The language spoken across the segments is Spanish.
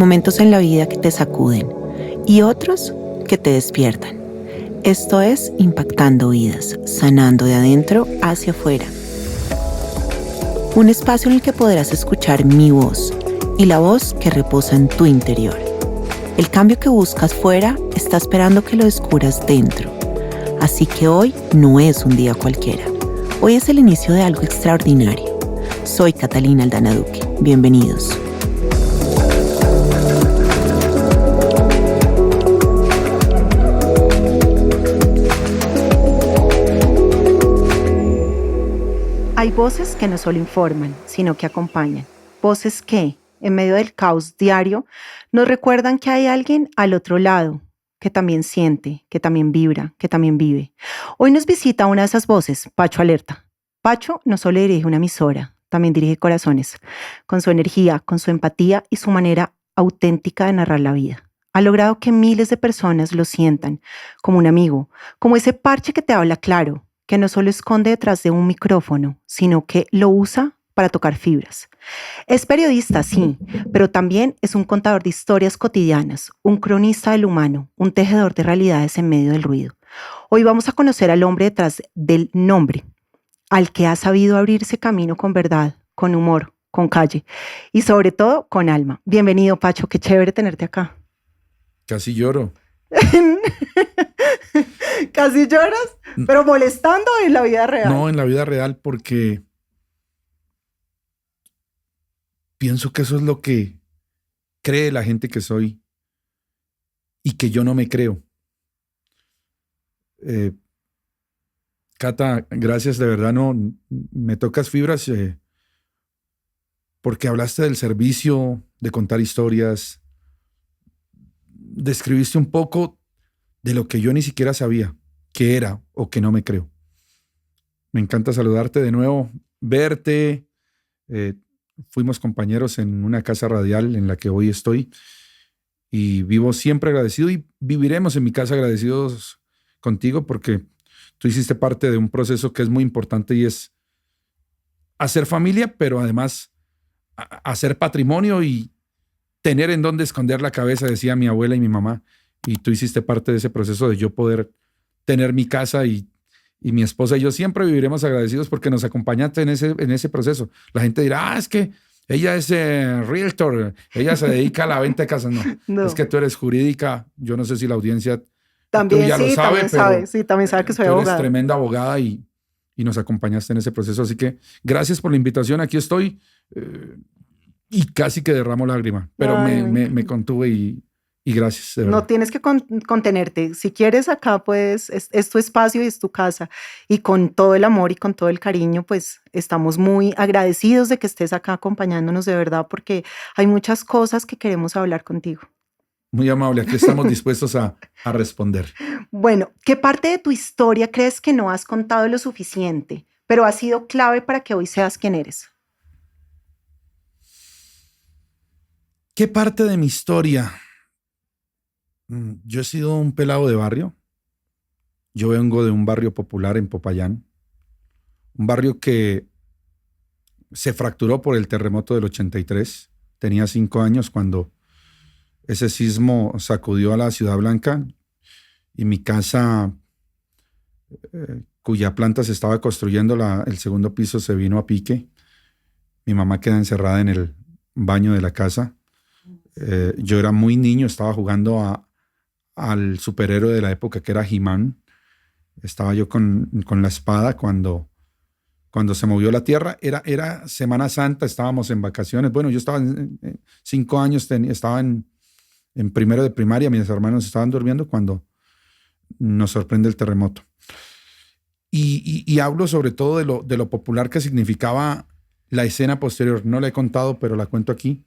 momentos en la vida que te sacuden y otros que te despiertan. Esto es Impactando Vidas, sanando de adentro hacia afuera. Un espacio en el que podrás escuchar mi voz y la voz que reposa en tu interior. El cambio que buscas fuera está esperando que lo descubras dentro. Así que hoy no es un día cualquiera. Hoy es el inicio de algo extraordinario. Soy Catalina Aldana Duque. Bienvenidos. Hay voces que no solo informan, sino que acompañan. Voces que, en medio del caos diario, nos recuerdan que hay alguien al otro lado, que también siente, que también vibra, que también vive. Hoy nos visita una de esas voces, Pacho Alerta. Pacho no solo dirige una emisora, también dirige corazones, con su energía, con su empatía y su manera auténtica de narrar la vida. Ha logrado que miles de personas lo sientan como un amigo, como ese parche que te habla claro, que no solo esconde detrás de un micrófono, sino que lo usa para tocar fibras. Es periodista, sí, pero también es un contador de historias cotidianas, un cronista del humano, un tejedor de realidades en medio del ruido. Hoy vamos a conocer al hombre detrás del nombre, al que ha sabido abrirse camino con verdad, con humor, con calle y sobre todo con alma. Bienvenido, Pacho, qué chévere tenerte acá. Casi lloro. ¿Casi lloras? ¿Pero molestando en la vida real? No, en la vida real, porque pienso que eso es lo que cree la gente que soy y que yo no me creo. Cata, gracias, de verdad, no me tocas fibras porque hablaste del servicio, de contar historias, describiste un poco de lo que yo ni siquiera sabía que era o que no me creo. Me encanta saludarte de nuevo, verte. Fuimos compañeros en una casa radial en la que hoy estoy y vivo siempre agradecido y viviremos en mi casa agradecidos contigo porque tú hiciste parte de un proceso que es muy importante y es hacer familia, pero además hacer patrimonio y tener en dónde esconder la cabeza, decía mi abuela y mi mamá. Y tú hiciste parte de ese proceso de yo poder tener mi casa y mi esposa y yo siempre viviremos agradecidos porque nos acompañaste en ese proceso. La gente dirá, es que ella es realtor, ella se dedica a la venta de casas. No, es que tú eres jurídica. Yo no sé si la audiencia también ya sí, lo sabe, también pero sabe, sí, también sabe que soy tú abogada. eres tremenda abogada y nos acompañaste en ese proceso. Así que gracias por la invitación. Aquí estoy y casi que derramo lágrima, pero me contuve y gracias. No tienes que contenerte. Si quieres acá, pues es tu espacio y es tu casa. Y con todo el amor y con todo el cariño, pues estamos muy agradecidos de que estés acá acompañándonos de verdad, porque hay muchas cosas que queremos hablar contigo. Muy amable, aquí estamos dispuestos a responder. Bueno, ¿qué parte de tu historia crees que no has contado lo suficiente, pero ha sido clave para que hoy seas quien eres? ¿Qué parte de mi historia? Yo he sido un pelado de barrio. Yo vengo de un barrio popular en Popayán. Un barrio que se fracturó por el terremoto del 83. Tenía 5 años cuando ese sismo sacudió a la Ciudad Blanca y mi casa, cuya planta se estaba construyendo, el segundo piso se vino a pique. Mi mamá queda encerrada en el baño de la casa. Yo era muy niño, estaba jugando al superhéroe de la época que era He-Man. Estaba yo con la espada cuando se movió la tierra. Era Semana Santa, estábamos en vacaciones. Bueno, yo estaba en 5 años, estaba en primero de primaria, mis hermanos estaban durmiendo cuando nos sorprende el terremoto. Y hablo sobre todo de lo popular que significaba la escena posterior. No la he contado, pero la cuento aquí.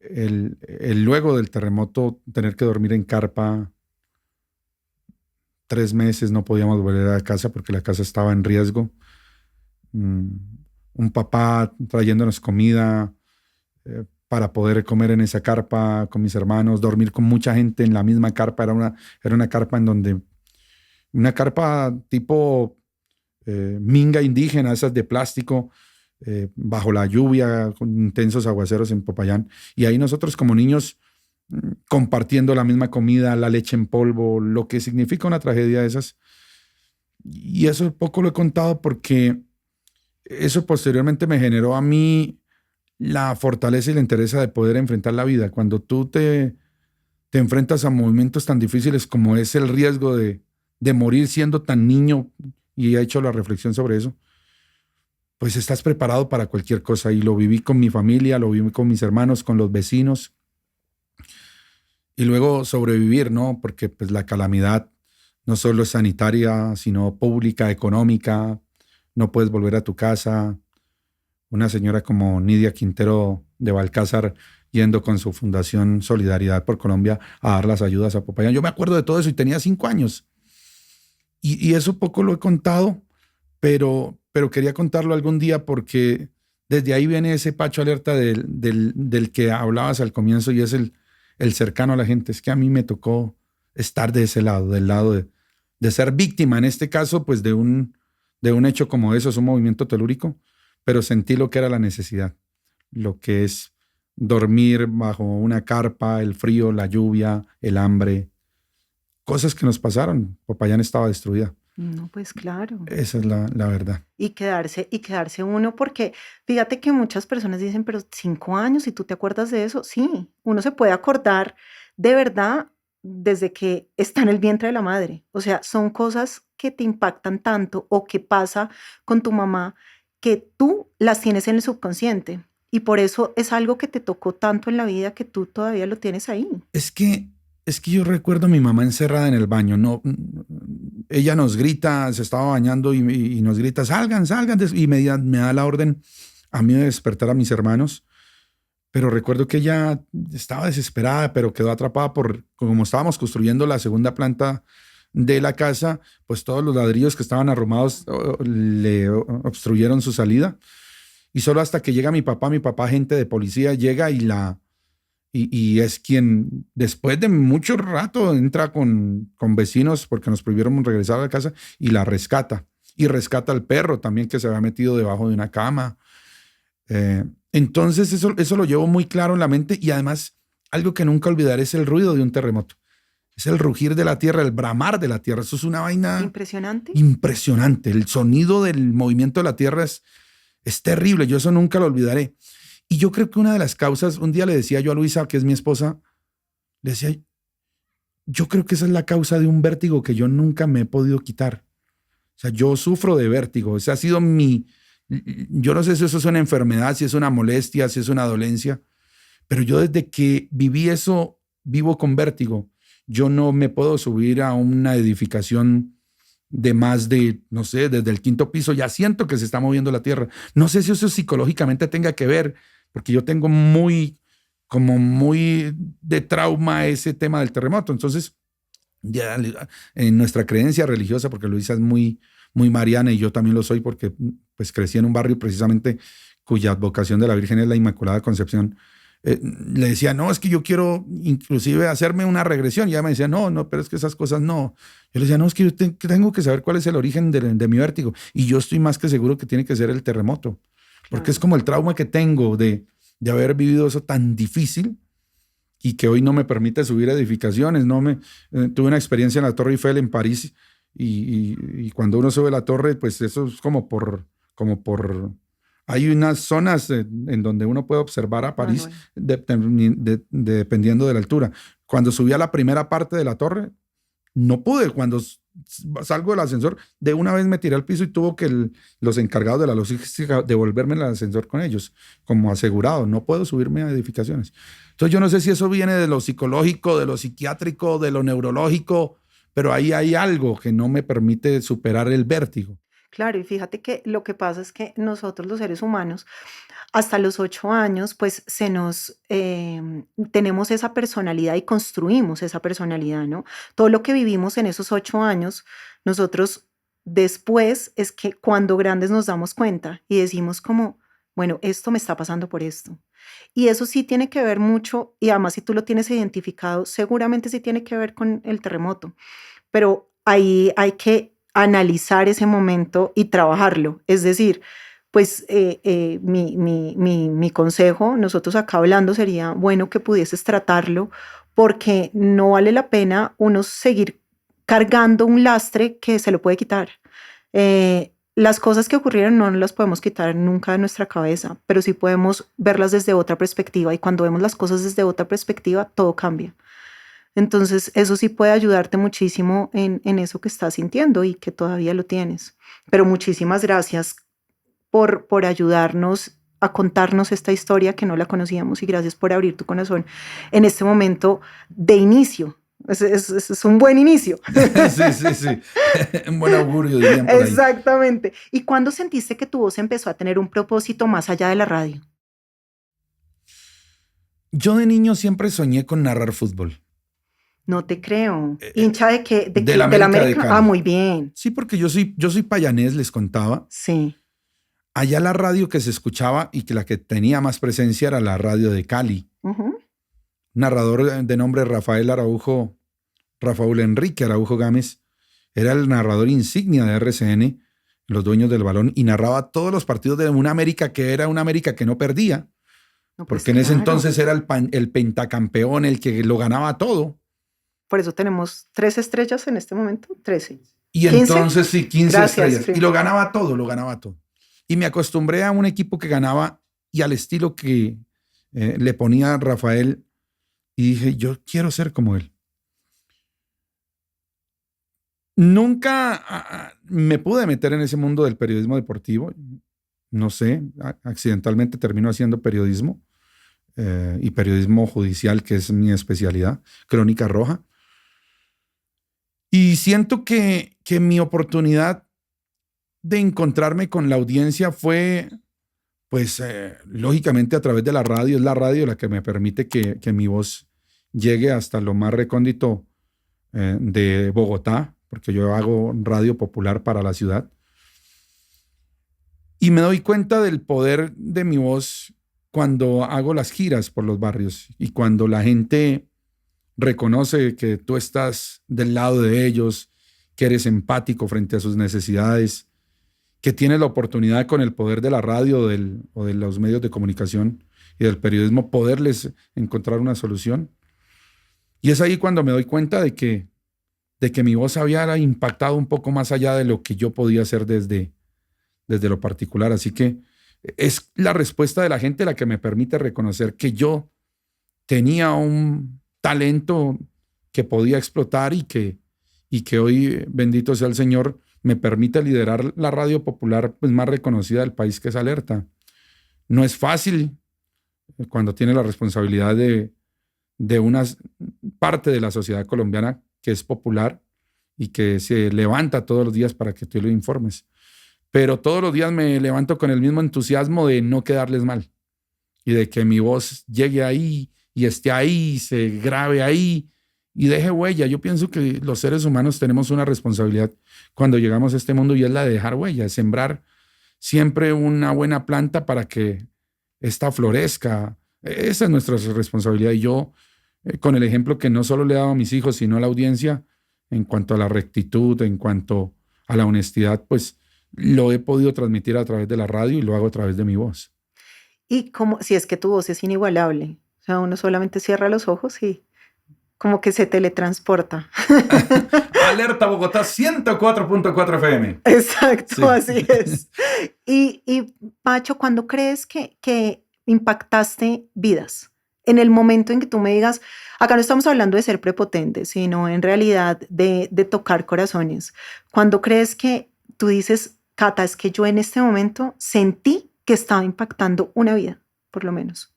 El luego del terremoto, tener que dormir en carpa 3 meses, no podíamos volver a casa porque la casa estaba en riesgo. Un papá trayéndonos comida para poder comer en esa carpa con mis hermanos, dormir con mucha gente en la misma carpa. Era una carpa en donde, una carpa tipo minga indígena, esas de plástico, bajo la lluvia, con intensos aguaceros en Popayán. Y ahí nosotros como niños compartiendo la misma comida, la leche en polvo, lo que significa una tragedia de esas. Y eso poco lo he contado porque eso posteriormente me generó a mí la fortaleza y la entereza de poder enfrentar la vida. Cuando tú te enfrentas a movimientos tan difíciles como es el riesgo de morir siendo tan niño, y he hecho la reflexión sobre eso, pues estás preparado para cualquier cosa. Y lo viví con mi familia, lo viví con mis hermanos, con los vecinos. Y luego sobrevivir, ¿no? Porque pues la calamidad no solo es sanitaria, sino pública, económica. No puedes volver a tu casa. Una señora como Nidia Quintero de Balcázar yendo con su fundación Solidaridad por Colombia a dar las ayudas a Popayán. Yo me acuerdo de todo eso y tenía 5 años. Y eso poco lo he contado, pero quería contarlo algún día porque desde ahí viene ese Pacho Alerta del que hablabas al comienzo, y es el cercano a la gente. Es que a mí me tocó estar de ese lado, del lado de ser víctima, en este caso, pues de un hecho como eso, es un movimiento telúrico, pero sentí lo que era la necesidad, lo que es dormir bajo una carpa, el frío, la lluvia, el hambre, cosas que nos pasaron. Popayán estaba destruida. No, pues claro. Esa es la verdad. Y quedarse uno, porque fíjate que muchas personas dicen, pero 5 años, ¿y tú te acuerdas de eso? Sí, uno se puede acordar de verdad desde que está en el vientre de la madre. O sea, son cosas que te impactan tanto o que pasa con tu mamá que tú las tienes en el subconsciente. Y por eso es algo que te tocó tanto en la vida que tú todavía lo tienes ahí. Es que yo recuerdo a mi mamá encerrada en el baño. No, ella nos grita, se estaba bañando y nos grita, salgan, salgan. Y me da la orden a mí de despertar a mis hermanos. Pero recuerdo que ella estaba desesperada, pero quedó atrapada como estábamos construyendo la segunda planta de la casa, pues todos los ladrillos que estaban arrumados le obstruyeron su salida. Y solo hasta que llega mi papá, agente de policía, llega y es quien, después de mucho rato, entra con vecinos porque nos prohibieron regresar a la casa y la rescata. Y rescata al perro también, que se había metido debajo de una cama. Entonces eso lo llevo muy claro en la mente, y además algo que nunca olvidaré es el ruido de un terremoto. Es el rugir de la tierra, el bramar de la tierra. Eso es una vaina Impresionante. impresionante. El sonido del movimiento de la tierra es terrible. Yo eso nunca lo olvidaré. Y yo creo que una de las causas, un día le decía yo a Luisa, que es mi esposa, le decía, yo creo que esa es la causa de un vértigo que yo nunca me he podido quitar. O sea, yo sufro de vértigo. Esa ha sido yo no sé si eso es una enfermedad, si es una molestia, si es una dolencia, pero yo desde que viví eso, vivo con vértigo. Yo no me puedo subir a una edificación de más de, no sé, desde el 5.º piso, ya siento que se está moviendo la tierra. No sé si eso psicológicamente tenga que ver, porque yo tengo muy de trauma ese tema del terremoto. Entonces, ya en nuestra creencia religiosa, porque Luisa es muy mariana y yo también lo soy porque pues crecí en un barrio precisamente cuya advocación de la Virgen es la Inmaculada Concepción, le decía, no, es que yo quiero inclusive hacerme una regresión. Y ella me decía, no, pero es que esas cosas no. Yo le decía, no, es que yo tengo que saber cuál es el origen de mi vértigo. Y yo estoy más que seguro que tiene que ser el terremoto, porque es como el trauma que tengo de haber vivido eso tan difícil y que hoy no me permite subir a edificaciones. Tuve una experiencia en la Torre Eiffel en París, y cuando uno sube la torre, pues eso es como por hay unas zonas en donde uno puede observar a París dependiendo de la altura. Cuando subí a la primera parte de la torre, no pude. Cuando salgo del ascensor, de una vez me tiré al piso y tuvo que los encargados de la logística devolverme el ascensor con ellos, como asegurado. No puedo subirme a edificaciones. Entonces yo no sé si eso viene de lo psicológico, de lo psiquiátrico, de lo neurológico, pero ahí hay algo que no me permite superar el vértigo. Claro, y fíjate que lo que pasa es que nosotros los seres humanos, hasta los 8 años, pues tenemos esa personalidad y construimos esa personalidad, ¿no? Todo lo que vivimos en esos 8 años, nosotros después es que cuando grandes nos damos cuenta y decimos como, bueno, esto me está pasando por esto. Y eso sí tiene que ver mucho, y además si tú lo tienes identificado, seguramente sí tiene que ver con el terremoto, pero ahí hay que analizar ese momento y trabajarlo. Es decir, pues mi consejo, nosotros acá hablando, sería bueno que pudieses tratarlo, porque no vale la pena uno seguir cargando un lastre que se lo puede quitar. Las cosas que ocurrieron no las podemos quitar nunca de nuestra cabeza, pero sí podemos verlas desde otra perspectiva, y cuando vemos las cosas desde otra perspectiva, todo cambia. Entonces, eso sí puede ayudarte muchísimo en eso que estás sintiendo y que todavía lo tienes. Pero muchísimas gracias por ayudarnos a contarnos esta historia que no la conocíamos, y gracias por abrir tu corazón en este momento de inicio. Es un buen inicio. Sí. Un buen augurio, dirían por ahí. Exactamente. ¿Y cuándo sentiste que tu voz empezó a tener un propósito más allá de la radio? Yo de niño siempre soñé con narrar fútbol. No te creo. ¿Hincha de qué? De la América de Cali. Ah, muy bien. Sí, porque yo soy payanés, les contaba. Sí. Allá la radio que se escuchaba y que la que tenía más presencia era la radio de Cali. Narrador de nombre Rafael Enrique Araujo Gámez, era el narrador insignia de RCN, los dueños del balón, y narraba todos los partidos de una América que era una América que no perdía, No, pues porque en ese entonces era el pentacampeón, el que lo ganaba todo. Por eso tenemos 3 estrellas en este momento, 13. Y 15? Entonces sí, 15 estrellas. Sí. Y lo ganaba todo. Y me acostumbré a un equipo que ganaba y al estilo que le ponía Rafael, y dije, yo quiero ser como él. Nunca me pude meter en ese mundo del periodismo deportivo. No sé, accidentalmente termino haciendo periodismo y periodismo judicial, que es mi especialidad, crónica roja. Y siento que mi oportunidad de encontrarme con la audiencia fue, pues, lógicamente a través de la radio. Es la radio la que me permite que mi voz llegue hasta lo más recóndito de Bogotá, porque yo hago radio popular para la ciudad. Y me doy cuenta del poder de mi voz cuando hago las giras por los barrios y cuando la gente reconoce que tú estás del lado de ellos, que eres empático frente a sus necesidades, que tienes la oportunidad con el poder de la radio o de los medios de comunicación y del periodismo poderles encontrar una solución. Y es ahí cuando me doy cuenta de que mi voz había impactado un poco más allá de lo que yo podía hacer desde lo particular. Así que es la respuesta de la gente la que me permite reconocer que yo tenía un talento que podía explotar y que hoy, bendito sea el Señor, me permite liderar la radio popular pues, más reconocida del país, que es Alerta. No es fácil cuando tienes la responsabilidad de una parte de la sociedad colombiana que es popular y que se levanta todos los días para que tú lo informes. Pero todos los días me levanto con el mismo entusiasmo de no quedarles mal y de que mi voz llegue ahí y esté ahí, se grabe ahí y deje huella. Yo pienso que los seres humanos tenemos una responsabilidad cuando llegamos a este mundo, y es la de dejar huella, sembrar siempre una buena planta para que ésta florezca. Esa es nuestra responsabilidad. Y yo, con el ejemplo que no solo le he dado a mis hijos, sino a la audiencia, en cuanto a la rectitud, en cuanto a la honestidad, pues lo he podido transmitir a través de la radio y lo hago a través de mi voz. Y como si es que tu voz es inigualable, o sea, uno solamente cierra los ojos y como que se teletransporta. Alerta Bogotá 104.4 FM. Exacto, sí. Así es. Y Pacho, ¿cuándo crees que impactaste vidas? En el momento en que tú me digas, acá no estamos hablando de ser prepotentes, sino en realidad de tocar corazones. ¿Cuándo crees que tú dices, Cata, es que yo en este momento sentí que estaba impactando una vida, por lo menos?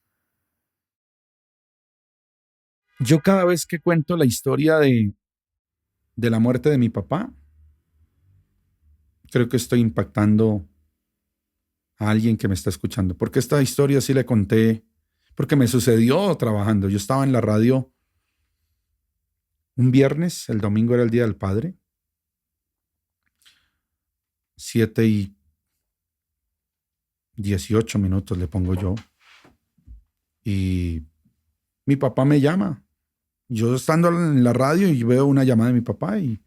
Yo cada vez que cuento la historia de la muerte de mi papá, creo que estoy impactando a alguien que me está escuchando, porque esta historia sí le conté, porque me sucedió trabajando. Yo estaba en la radio un viernes, el domingo era el Día del Padre, 7:18 le pongo yo, y mi papá me llama. Yo estando en la radio y veo una llamada de mi papá y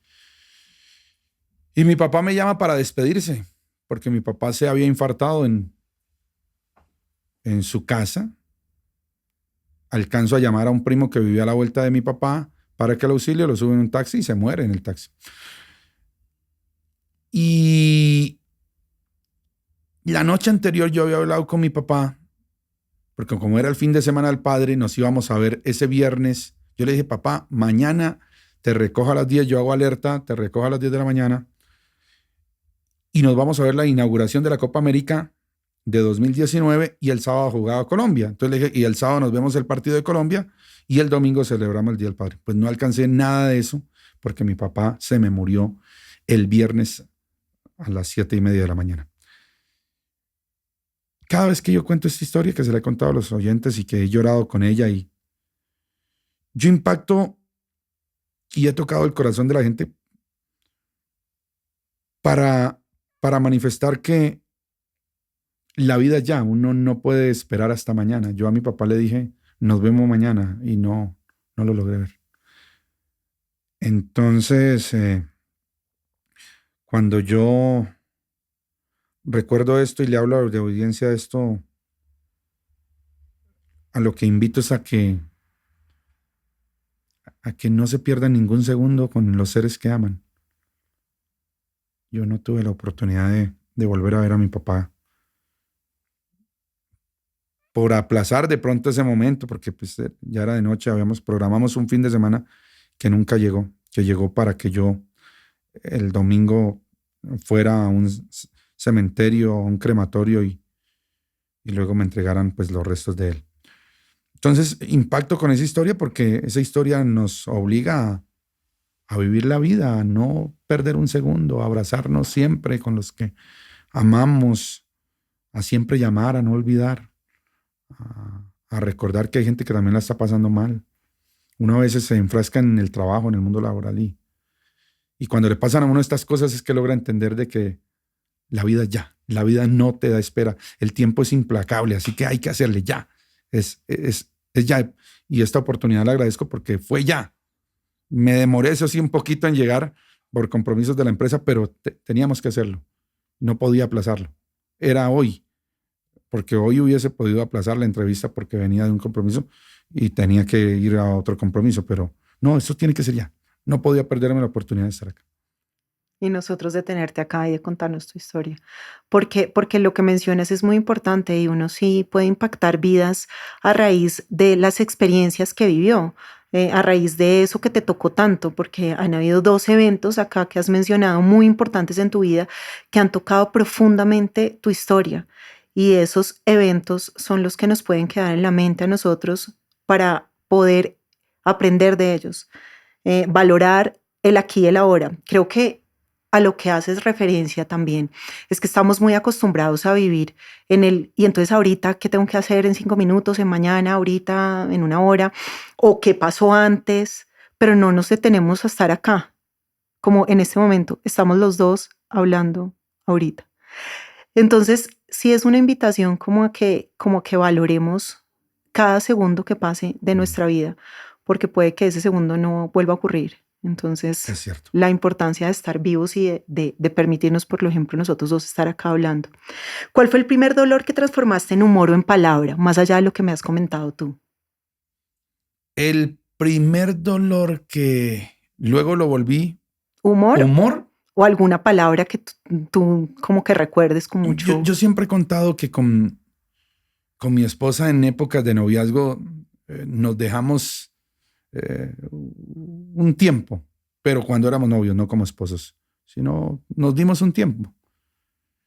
mi papá me llama para despedirse, porque mi papá se había infartado en su casa. Alcanzo a llamar a un primo que vivía a la vuelta de mi papá para que lo auxilie, lo sube en un taxi y se muere en el taxi. Y la noche anterior yo había hablado con mi papá, porque como era el fin de semana del padre, nos íbamos a ver ese viernes. Yo le dije, papá, mañana te recojo a las 10, yo hago alerta, te recojo a las 10 de la mañana y nos vamos a ver la inauguración de la Copa América de 2019 y el sábado jugaba Colombia. Entonces le dije, y el sábado nos vemos el partido de Colombia y el domingo celebramos el Día del Padre. Pues no alcancé nada de eso porque mi papá se me murió el viernes a las 7:30 de la mañana. Cada vez que yo cuento esta historia, que se la he contado a los oyentes y que he llorado con ella, y yo impacto y he tocado el corazón de la gente para manifestar que la vida ya, uno no puede esperar hasta mañana. Yo a mi papá le dije, nos vemos mañana, y no lo logré ver. Entonces, cuando yo recuerdo esto y le hablo de audiencia de esto, a lo que invito es a que no se pierda ningún segundo con los seres que aman. Yo no tuve la oportunidad de volver a ver a mi papá por aplazar de pronto ese momento, porque pues ya era de noche, programamos un fin de semana que nunca llegó, que llegó para que yo el domingo fuera a un cementerio, a un crematorio y luego me entregaran pues los restos de él. Entonces impacto con esa historia porque esa historia nos obliga a vivir la vida, a no perder un segundo, a abrazarnos siempre con los que amamos, a siempre llamar, a no olvidar, a recordar que hay gente que también la está pasando mal. Uno a veces se enfrasca en el trabajo, en el mundo laboral y cuando le pasan a uno estas cosas es que logra entender de que la vida ya, la vida no te da espera, el tiempo es implacable, así que hay que hacerle ya, es ya, y esta oportunidad la agradezco porque fue ya. Me demoré, eso sí, un poquito en llegar por compromisos de la empresa, pero teníamos que hacerlo, no podía aplazarlo, era hoy, porque hoy hubiese podido aplazar la entrevista porque venía de un compromiso y tenía que ir a otro compromiso, pero no, eso tiene que ser ya. No podía perderme la oportunidad de estar acá. Y nosotros de tenerte acá y de contarnos tu historia. Porque lo que mencionas es muy importante y uno sí puede impactar vidas a raíz de las experiencias que vivió, a raíz de eso que te tocó tanto, porque han habido 2 eventos acá que has mencionado muy importantes en tu vida que han tocado profundamente tu historia. Y esos eventos son los que nos pueden quedar en la mente a nosotros para poder aprender de ellos, valorar el aquí y el ahora. Creo que a lo que haces referencia también es que estamos muy acostumbrados a vivir y entonces ahorita, ¿qué tengo que hacer en 5 minutos, en mañana, ahorita, en 1 hora? ¿O qué pasó antes? Pero no nos detenemos a estar acá, como en este momento, estamos los dos hablando ahorita. Entonces, sí es una invitación como que valoremos cada segundo que pase de nuestra vida, porque puede que ese segundo no vuelva a ocurrir. Entonces, Es cierto. la importancia de estar vivos y de permitirnos, por ejemplo, nosotros dos estar acá hablando. ¿Cuál fue el primer dolor que transformaste en humor o en palabra, más allá de lo que me has comentado tú? El primer dolor que luego lo volví ¿Humor? humor. ¿O alguna palabra que tú como que recuerdes con mucho? Yo siempre he contado que con mi esposa en épocas de noviazgo nos dejamos un tiempo, pero cuando éramos novios, no como esposos, sino nos dimos un tiempo.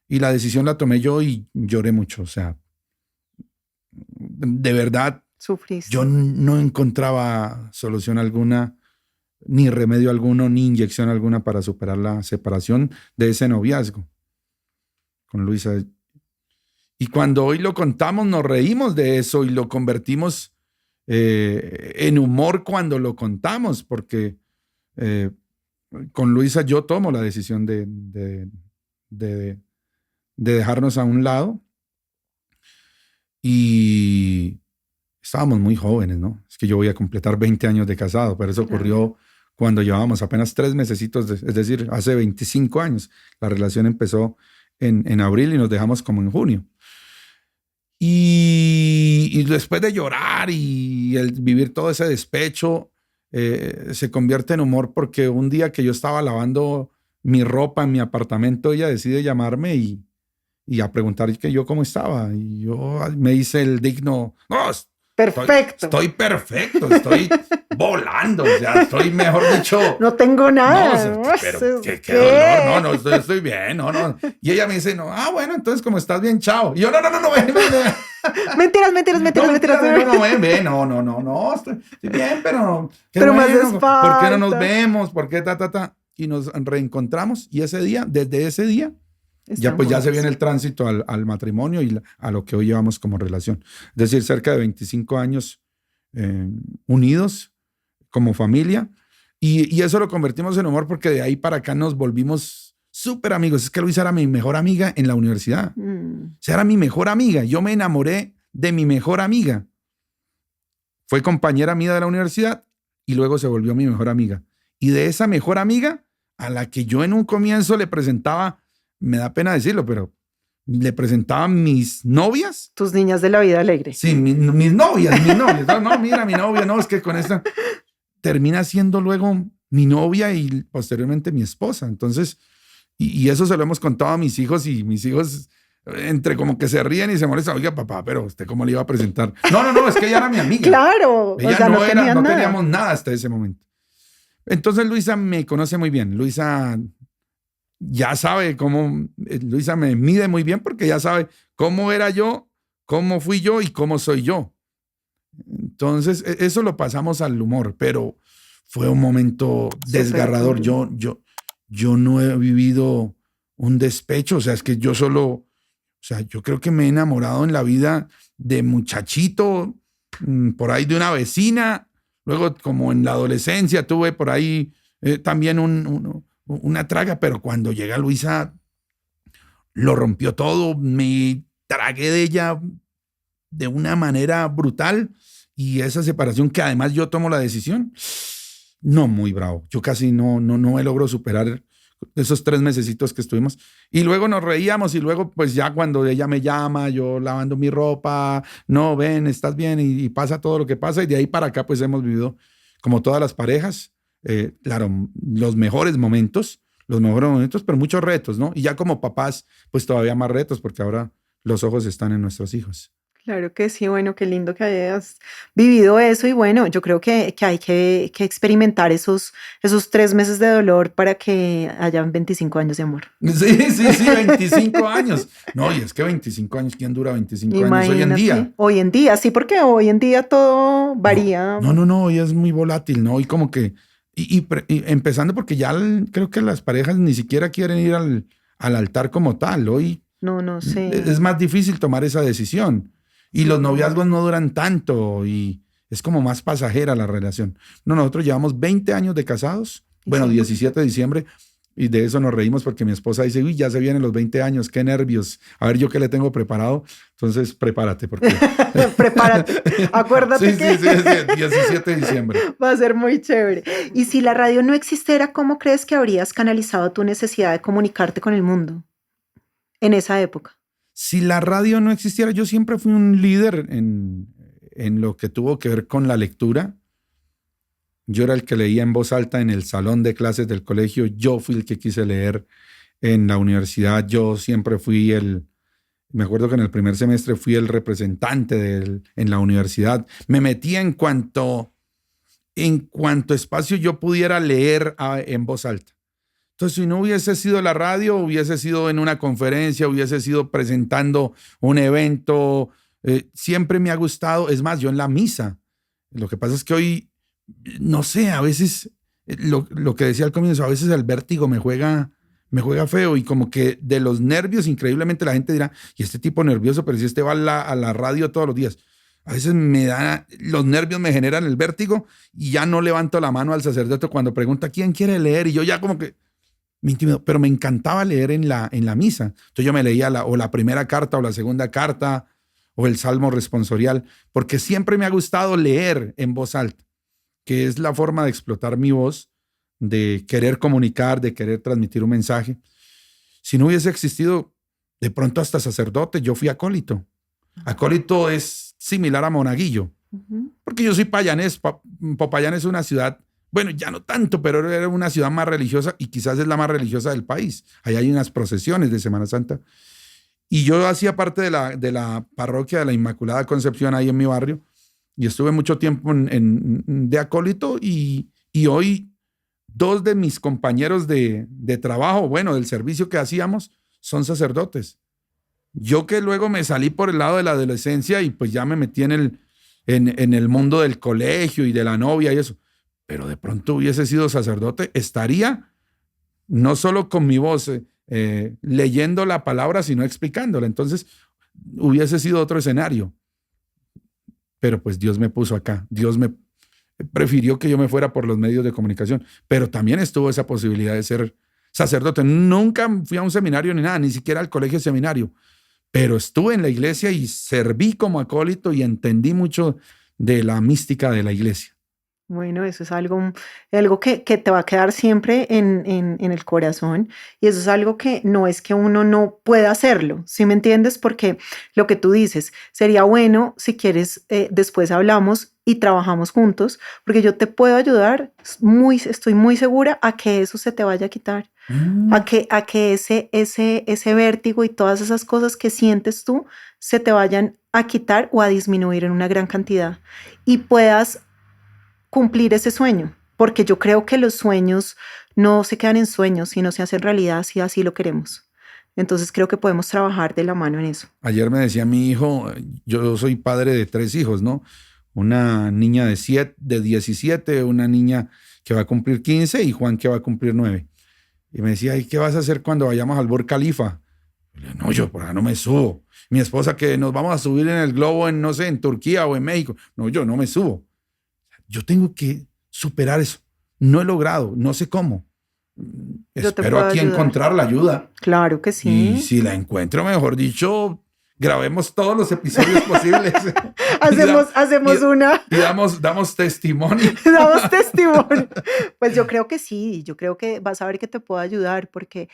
Y la decisión la tomé yo y lloré mucho. O sea, de verdad, ¿Sufriste? yo no encontraba solución alguna, ni remedio alguno, ni inyección alguna para superar la separación de ese noviazgo con Luisa. Y cuando hoy lo contamos, nos reímos de eso y lo convertimos en humor cuando lo contamos, porque con Luisa yo tomo la decisión de dejarnos a un lado y estábamos muy jóvenes, ¿no? Es que yo voy a completar 20 años de casado, pero eso ocurrió cuando llevábamos apenas 3 mesecitos, es decir, hace 25 años. La relación empezó en abril y nos dejamos como en junio. Y después de llorar y el vivir todo ese despecho, se convierte en humor porque un día que yo estaba lavando mi ropa en mi apartamento, ella decide llamarme y a preguntar que yo cómo estaba. Y yo me hice el digno, no, Perfecto. estoy perfecto, estoy volando, o sea, estoy mejor dicho. No tengo nada. No, pero qué dolor, no, estoy bien, no. Y ella me dice, no, bueno, entonces como estás bien, chao. Y yo, no, ven. Mentiras. No, estoy bien, pero qué pero bueno, me haces ¿por qué no nos falta. vemos? ¿Por qué Y nos reencontramos y desde ese día, ya pues ya se viene el tránsito al matrimonio y a lo que hoy llevamos como relación. Es decir, cerca de 25 años unidos como familia y eso lo convertimos en humor porque de ahí para acá nos volvimos súper amigos. Es que Luisa era mi mejor amiga en la universidad. O sea, era mi mejor amiga. Yo me enamoré de mi mejor amiga. Fue compañera mía de la universidad y luego se volvió mi mejor amiga. Y de esa mejor amiga a la que yo en un comienzo le presentaba, me da pena decirlo, pero le presentaba mis novias. Tus niñas de la vida alegre. Sí, mis novias. No, mira, mi novia, no, es que con esta termina siendo luego mi novia y posteriormente mi esposa. Entonces, y eso se lo hemos contado a mis hijos y mis hijos entre como que se ríen y se molestan. Oiga, papá, pero ¿usted cómo le iba a presentar? No, es que ella era mi amiga. Claro. Ella o sea, no teníamos nada hasta ese momento. Entonces Luisa me conoce muy bien. Luisa ya sabe cómo, Luisa me mide muy bien porque ya sabe cómo era yo, cómo fui yo y cómo soy yo. Entonces, eso lo pasamos al humor, pero fue un momento desgarrador. Yo no he vivido un despecho, o sea, es que yo creo que me he enamorado en la vida de muchachito, por ahí de una vecina, luego como en la adolescencia tuve por ahí también una traga, pero cuando llega Luisa lo rompió todo, me tragué de ella de una manera brutal y esa separación que además yo tomo la decisión, no, muy bravo. Yo casi no me logro superar esos 3 mesecitos que estuvimos y luego nos reíamos y luego pues ya cuando ella me llama, yo lavando mi ropa, no, ven, estás bien y pasa todo lo que pasa y de ahí para acá pues hemos vivido como todas las parejas, claro, los mejores momentos, pero muchos retos, ¿no? Y ya como papás pues todavía más retos porque ahora los ojos están en nuestros hijos. Claro que sí, bueno, qué lindo que hayas vivido eso y bueno, yo creo que hay que experimentar esos 3 meses de dolor para que hayan 25 años de amor. Sí, 25 años. No, y es que 25 años, ¿quién dura 25 años hoy en día? Hoy en día, sí, porque hoy en día todo varía. No, hoy es muy volátil, ¿no? Y como que, y empezando porque ya creo que las parejas ni siquiera quieren ir al altar como tal. Hoy no sé. Es más difícil tomar esa decisión. Y los noviazgos no duran tanto y es como más pasajera la relación. No, nosotros llevamos 20 años de casados, bueno, 17 de diciembre, y de eso nos reímos porque mi esposa dice, uy, ya se vienen los 20 años, qué nervios. A ver, yo qué le tengo preparado. Entonces, prepárate. Porque... Prepárate. Acuérdate sí, que... Sí, 17 de diciembre. Va a ser muy chévere. Y si la radio no existiera, ¿cómo crees que habrías canalizado tu necesidad de comunicarte con el mundo en esa época? Si la radio no existiera, yo siempre fui un líder en lo que tuvo que ver con la lectura. Yo era el que leía en voz alta en el salón de clases del colegio. Yo fui el que quise leer en la universidad. Yo siempre fui me acuerdo que en el primer semestre fui el representante en la universidad. Me metía en cuanto espacio yo pudiera leer en voz alta. Entonces, si no hubiese sido la radio, hubiese sido en una conferencia, hubiese sido presentando un evento. Siempre me ha gustado. Es más, yo en la misa. Lo que pasa es que hoy, no sé, a veces, lo que decía al comienzo, a veces el vértigo me juega feo y como que de los nervios, increíblemente la gente dirá, y este tipo nervioso, pero si este va a la radio todos los días. A veces los nervios me generan el vértigo y ya no levanto la mano al sacerdote cuando pregunta quién quiere leer y yo ya como que me intimido, pero me encantaba leer en la misa. Entonces yo me leía la primera carta o la segunda carta o el salmo responsorial, porque siempre me ha gustado leer en voz alta, que es la forma de explotar mi voz, de querer comunicar, de querer transmitir un mensaje. Si no hubiese existido, de pronto hasta sacerdote. Yo fui acólito. Acólito es similar a monaguillo, porque yo soy payanés. Popayán es una ciudad, bueno, ya no tanto, pero era una ciudad más religiosa y quizás es la más religiosa del país. Ahí hay unas procesiones de Semana Santa. Y yo hacía parte de la parroquia de la Inmaculada Concepción ahí en mi barrio y estuve mucho tiempo de acólito y hoy 2 de mis compañeros de trabajo, bueno, del servicio que hacíamos, son sacerdotes. Yo que luego me salí por el lado de la adolescencia y pues ya me metí en el mundo del colegio y de la novia y eso. Pero de pronto hubiese sido sacerdote, estaría no solo con mi voz leyendo la palabra, sino explicándola. Entonces hubiese sido otro escenario. Pero pues Dios me puso acá. Dios me prefirió que yo me fuera por los medios de comunicación. Pero también estuvo esa posibilidad de ser sacerdote. Nunca fui a un seminario ni nada, ni siquiera al colegio seminario. Pero estuve en la iglesia y serví como acólito y entendí mucho de la mística de la iglesia. Bueno, eso es algo que te va a quedar siempre en el corazón y eso es algo que no es que uno no pueda hacerlo, ¿sí me entiendes? Porque lo que tú dices, sería bueno si quieres, después hablamos y trabajamos juntos, porque yo te puedo ayudar, estoy muy segura a que eso se te vaya a quitar, a que ese vértigo y todas esas cosas que sientes tú se te vayan a quitar o a disminuir en una gran cantidad y puedas cumplir ese sueño, porque yo creo que los sueños no se quedan en sueños, sino se hacen realidad si así lo queremos. Entonces creo que podemos trabajar de la mano en eso. Ayer me decía mi hijo, yo soy padre de 3 hijos, ¿no? Una niña de 17, una niña que va a cumplir 15 y Juan que va a cumplir 9. Y me decía, ¿y qué vas a hacer cuando vayamos al Burj Khalifa? Y le dije, no, yo por acá no me subo. Mi esposa que nos vamos a subir en el globo en, no sé, en Turquía o en México. No, yo no me subo. Yo tengo que superar eso. No he logrado, no sé cómo. Espero aquí encontrar la ayuda. Claro que sí. Y si la encuentro, mejor dicho, grabemos todos los episodios posibles. hacemos una. Y damos testimonio. Damos testimonio. Pues yo creo que sí, yo creo que vas a ver que te puedo ayudar, porque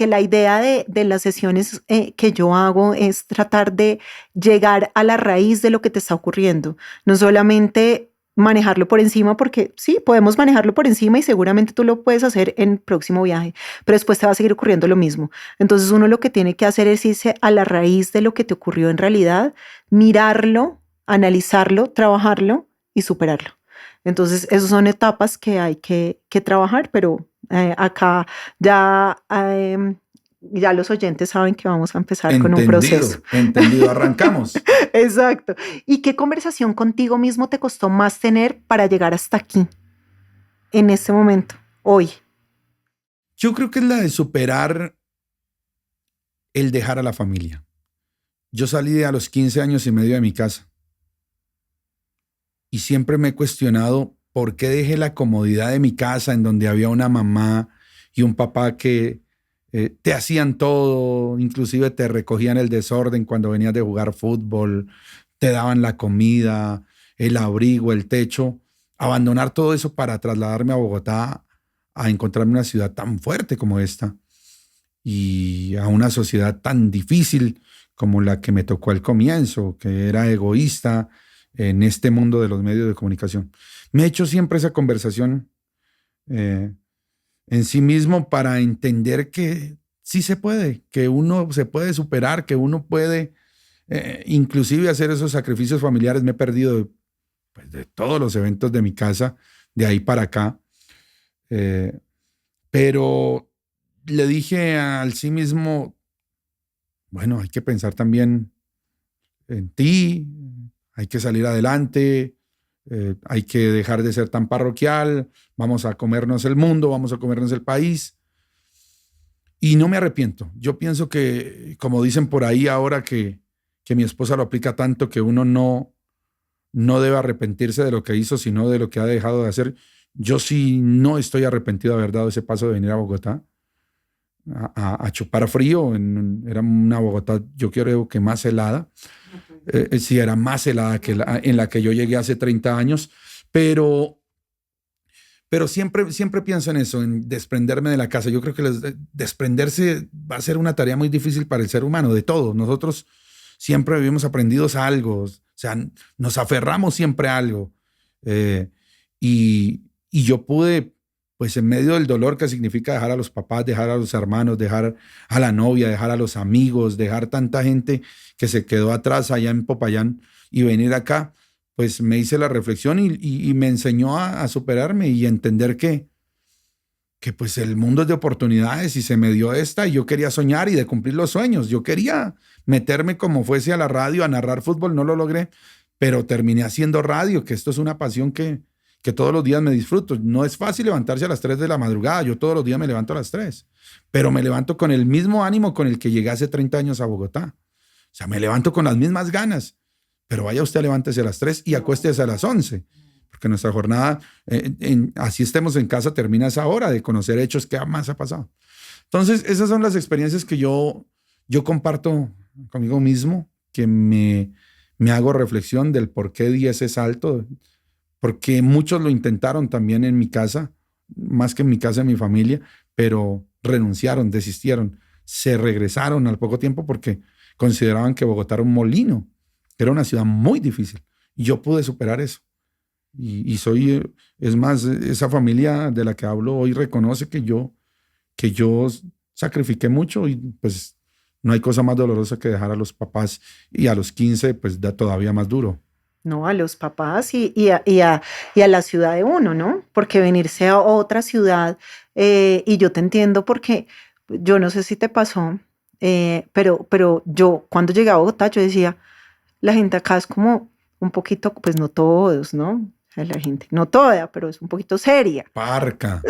la idea de las sesiones que yo hago es tratar de llegar a la raíz de lo que te está ocurriendo. No solamente manejarlo por encima, porque sí, podemos manejarlo por encima y seguramente tú lo puedes hacer en el próximo viaje, pero después te va a seguir ocurriendo lo mismo. Entonces uno lo que tiene que hacer es irse a la raíz de lo que te ocurrió en realidad, mirarlo, analizarlo, trabajarlo y superarlo. Entonces esas son etapas que hay que trabajar, pero acá ya los oyentes saben que vamos a empezar con un proceso. Entendido, arrancamos. Exacto. ¿Y qué conversación contigo mismo te costó más tener para llegar hasta aquí, en este momento, hoy? Yo creo que es la de superar el dejar a la familia. Yo salí a los 15 años y medio de mi casa y siempre me he cuestionado por qué dejé la comodidad de mi casa en donde había una mamá y un papá que te hacían todo, inclusive te recogían el desorden cuando venías de jugar fútbol, te daban la comida, el abrigo, el techo. Abandonar todo eso para trasladarme a Bogotá a encontrarme una ciudad tan fuerte como esta y a una sociedad tan difícil como la que me tocó al comienzo, que era egoísta en este mundo de los medios de comunicación. Me he hecho siempre esa conversación en sí mismo para entender que sí se puede, que uno se puede superar, que uno puede inclusive hacer esos sacrificios familiares. Me he perdido de todos los eventos de mi casa, de ahí para acá. Pero le dije al sí mismo, bueno, hay que pensar también en ti, hay que salir adelante, hay que dejar de ser tan parroquial, vamos a comernos el mundo, vamos a comernos el país. Y no me arrepiento. Yo pienso que, como dicen por ahí ahora que mi esposa lo aplica tanto, que uno no debe arrepentirse de lo que hizo, sino de lo que ha dejado de hacer. Yo sí no estoy arrepentido de haber dado ese paso de venir a Bogotá a chupar frío. Era una Bogotá, yo creo que más helada. Sí, era más helada que en la que yo llegué hace 30 años, pero Pero siempre pienso en eso, en desprenderme de la casa. Yo creo que desprenderse va a ser una tarea muy difícil para el ser humano, de todo. Nosotros siempre vivimos aprendidos a algo, o sea, nos aferramos siempre a algo. Y yo pude, pues en medio del dolor que significa dejar a los papás, dejar a los hermanos, dejar a la novia, dejar a los amigos, dejar tanta gente que se quedó atrás allá en Popayán y venir acá, pues me hice la reflexión y me enseñó a superarme y a entender que pues el mundo es de oportunidades y se me dio esta y yo quería soñar y de cumplir los sueños. Yo quería meterme como fuese a la radio a narrar fútbol, no lo logré, pero terminé haciendo radio, que esto es una pasión que todos los días me disfruto. No es fácil levantarse a las 3 de la madrugada, yo todos los días me levanto a las 3, pero me levanto con el mismo ánimo con el que llegué hace 30 años a Bogotá. O sea, me levanto con las mismas ganas. Pero vaya usted, levántese a las 3 y acuéstese a las 11, porque nuestra jornada, así estemos en casa, termina esa hora de conocer hechos que más ha pasado. Entonces, esas son las experiencias que yo comparto conmigo mismo, que me hago reflexión del por qué di ese salto, porque muchos lo intentaron también en mi casa, más que en mi casa, en mi familia, pero renunciaron, desistieron, se regresaron al poco tiempo porque consideraban que Bogotá era un molino. Era una ciudad muy difícil y yo pude superar eso. Y soy, es más, esa familia de la que hablo hoy reconoce que yo sacrifiqué mucho y pues no hay cosa más dolorosa que dejar a los papás y a los 15 pues da todavía más duro. No, a los papás y a la ciudad de uno, ¿no? Porque venirse a otra ciudad, y yo te entiendo porque yo no sé si te pasó, pero yo cuando llegué a Bogotá yo decía, la gente acá es como un poquito, pues no todos, ¿no? O sea, la gente, no toda, pero es un poquito seria. Parca.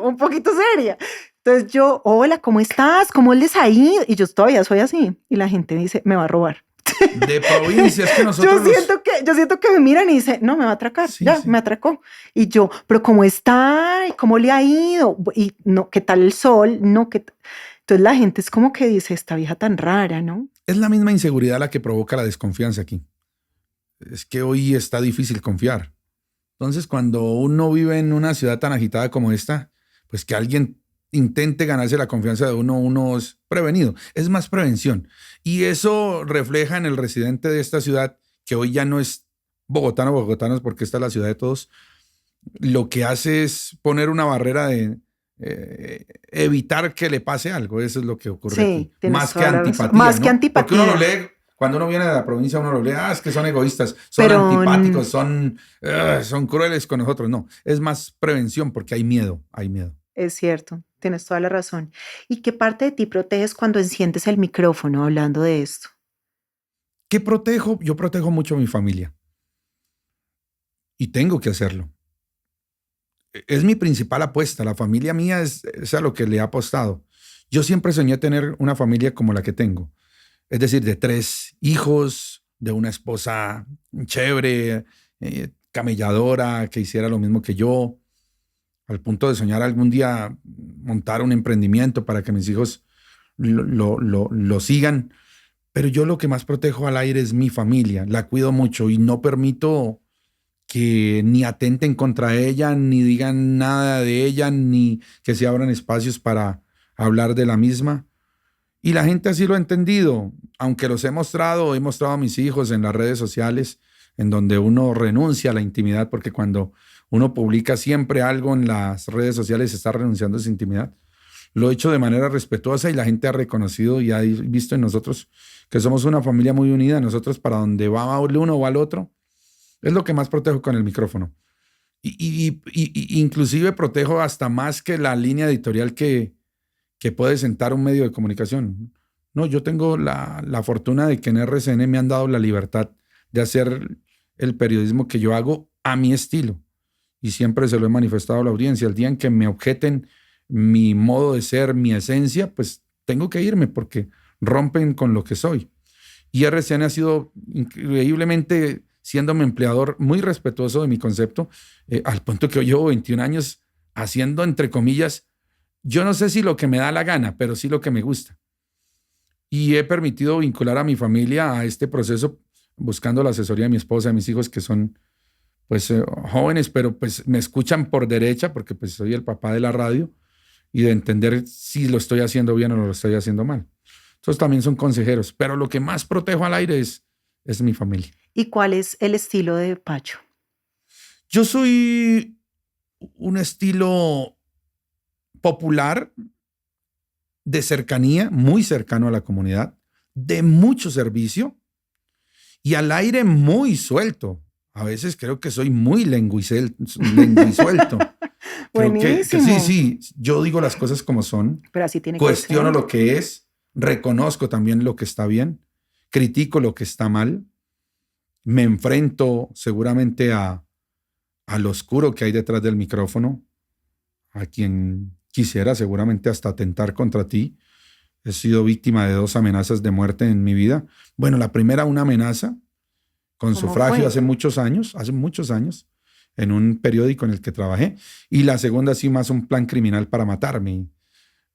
Un poquito seria. Entonces yo, hola, ¿cómo estás? ¿Cómo les ha ido? Y yo todavía soy así. Y la gente dice, me va a robar. De provincia, es que nosotros... Yo siento que me miran y dicen, no, me va a atracar, Sí, ya, sí. me atracó. Y yo, pero ¿cómo está? ¿Cómo le ha ido? Y no, ¿qué tal el sol? No, ¿qué Entonces la gente es como que dice, esta vieja tan rara, ¿no? Es la misma inseguridad la que provoca la desconfianza aquí. Es que hoy está difícil confiar. Entonces, cuando uno vive en una ciudad tan agitada como esta, pues que alguien intente ganarse la confianza de uno es prevenido. Es más prevención. Y eso refleja en el residente de esta ciudad, que hoy ya no es bogotanos, porque esta es la ciudad de todos. Lo que hace es poner una barrera de evitar que le pase algo. Eso es lo que ocurre Sí, aquí. Más que antipatía. Más ¿no? que antipatía. Porque uno lo lee, cuando uno viene de la provincia, uno lo lee, es que son egoístas, son Pero, antipáticos, son crueles con nosotros. No, es más prevención porque hay miedo. Es cierto, tienes toda la razón. ¿Y qué parte de ti proteges cuando enciendes el micrófono hablando de esto? ¿Qué protejo? Yo protejo mucho a mi familia. Y tengo que hacerlo. Es mi principal apuesta. La familia mía es a lo que le he apostado. Yo siempre soñé tener una familia como la que tengo. Es decir, de 3 hijos, de una esposa chévere, camelladora, que hiciera lo mismo que yo, al punto de soñar algún día montar un emprendimiento para que mis hijos lo sigan. Pero yo lo que más protejo al aire es mi familia. La cuido mucho y no permito que ni atenten contra ella, ni digan nada de ella, ni que se abran espacios para hablar de la misma. Y la gente así lo ha entendido, aunque he mostrado a mis hijos en las redes sociales, en donde uno renuncia a la intimidad, porque cuando uno publica siempre algo en las redes sociales se está renunciando a esa intimidad. Lo he hecho de manera respetuosa y la gente ha reconocido y ha visto en nosotros que somos una familia muy unida. Nosotros, para donde va el uno o al otro, es lo que más protejo con el micrófono. Y inclusive protejo hasta más que la línea editorial que puede sentar un medio de comunicación. No, yo tengo la fortuna de que en RCN me han dado la libertad de hacer el periodismo que yo hago a mi estilo. Y siempre se lo he manifestado a la audiencia. El día en que me objeten mi modo de ser, mi esencia, pues tengo que irme porque rompen con lo que soy. Y RCN ha sido increíblemente, siendo mi empleador, muy respetuoso de mi concepto, al punto que yo llevo 21 años haciendo, entre comillas, yo no sé si lo que me da la gana, pero sí lo que me gusta. Y he permitido vincular a mi familia a este proceso buscando la asesoría de mi esposa, de mis hijos, que son pues jóvenes, pero pues me escuchan por derecha porque pues soy el papá de la radio y de entender si lo estoy haciendo bien o lo estoy haciendo mal. Entonces también son consejeros, pero lo que más protejo al aire es mi familia. ¿Y cuál es el estilo de Pacho? Yo soy un estilo popular, de cercanía, muy cercano a la comunidad, de mucho servicio y al aire muy suelto. A veces creo que soy muy lenguisuelto. Creo que sí, Buenísimo. sí, yo digo las cosas como son, Pero así tiene que cuestiono ser. lo que es, reconozco también lo que está bien, critico lo que está mal, me enfrento seguramente a lo oscuro que hay detrás del micrófono, a quien quisiera seguramente hasta atentar contra ti. He sido víctima de 2 amenazas de muerte en mi vida. Bueno, la primera, una amenaza con ¿Cómo sufragio fue? hace muchos años, en un periódico en el que trabajé. Y la segunda, sí, más un plan criminal para matarme.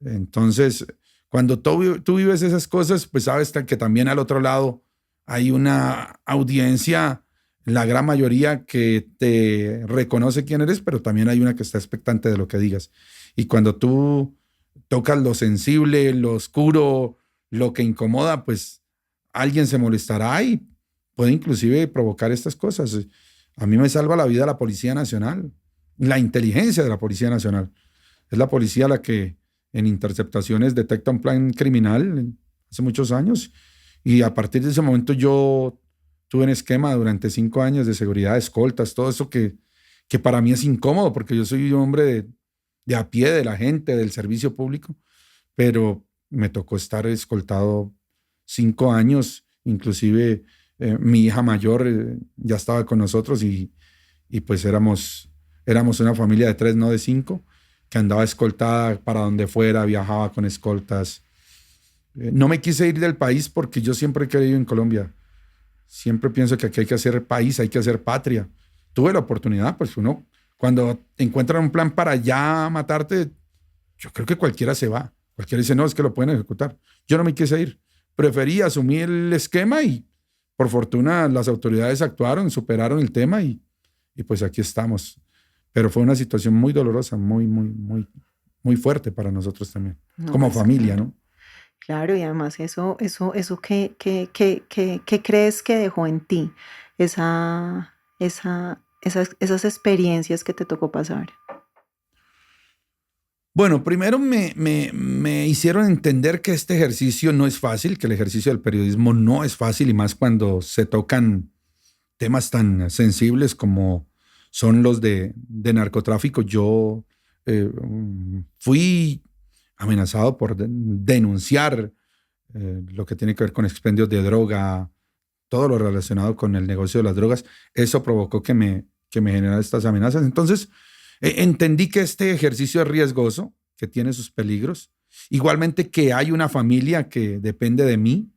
Entonces, cuando tú vives esas cosas, pues sabes que también al otro lado hay una audiencia, la gran mayoría que te reconoce quién eres, pero también hay una que está expectante de lo que digas. Y cuando tú tocas lo sensible, lo oscuro, lo que incomoda, pues alguien se molestará y puede inclusive provocar estas cosas. A mí me salva la vida la Policía Nacional, la inteligencia de la Policía Nacional. Es la policía la que en interceptaciones detecta un plan criminal hace muchos años y a partir de ese momento yo tuve un esquema durante 5 años de seguridad, escoltas, todo eso que para mí es incómodo porque yo soy un hombre de a pie, de la gente, del servicio público, pero me tocó estar escoltado 5 años, inclusive mi hija mayor ya estaba con nosotros y pues éramos una familia de 3, no de 5, que andaba escoltada para donde fuera, viajaba con escoltas. No me quise ir del país porque yo siempre he querido en Colombia. Siempre pienso que aquí hay que hacer país, hay que hacer patria. Tuve la oportunidad, pues uno, cuando encuentran un plan para ya matarte, yo creo que cualquiera se va. Cualquiera dice, no, es que lo pueden ejecutar. Yo no me quise ir. Preferí asumir el esquema y por fortuna las autoridades actuaron, superaron el tema y pues aquí estamos. Pero fue una situación muy dolorosa, muy fuerte para nosotros también, No, como pues familia, claro. ¿no? Claro, y además eso ¿qué crees que dejó en ti esas experiencias que te tocó pasar? Bueno, primero me hicieron entender que este ejercicio no es fácil, que el ejercicio del periodismo no es fácil y más cuando se tocan temas tan sensibles como son los de narcotráfico. Yo fui amenazado por denunciar lo que tiene que ver con expendios de droga, todo lo relacionado con el negocio de las drogas. Eso provocó que me generara estas amenazas. Entonces, entendí que este ejercicio es riesgoso, que tiene sus peligros. Igualmente que hay una familia que depende de mí,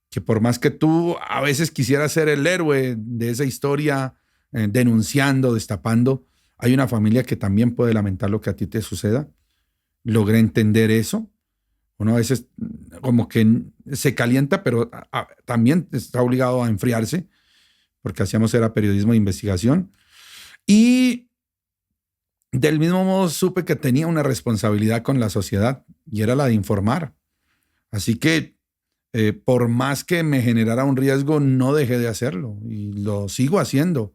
que por más que tú a veces quisieras ser el héroe de esa historia, denunciando, destapando, hay una familia que también puede lamentar lo que a ti te suceda. Logré entender eso. Uno a veces como que se calienta, pero también está obligado a enfriarse, porque hacíamos era periodismo de investigación. Y del mismo modo supe que tenía una responsabilidad con la sociedad y era la de informar. Así que por más que me generara un riesgo, no dejé de hacerlo y lo sigo haciendo.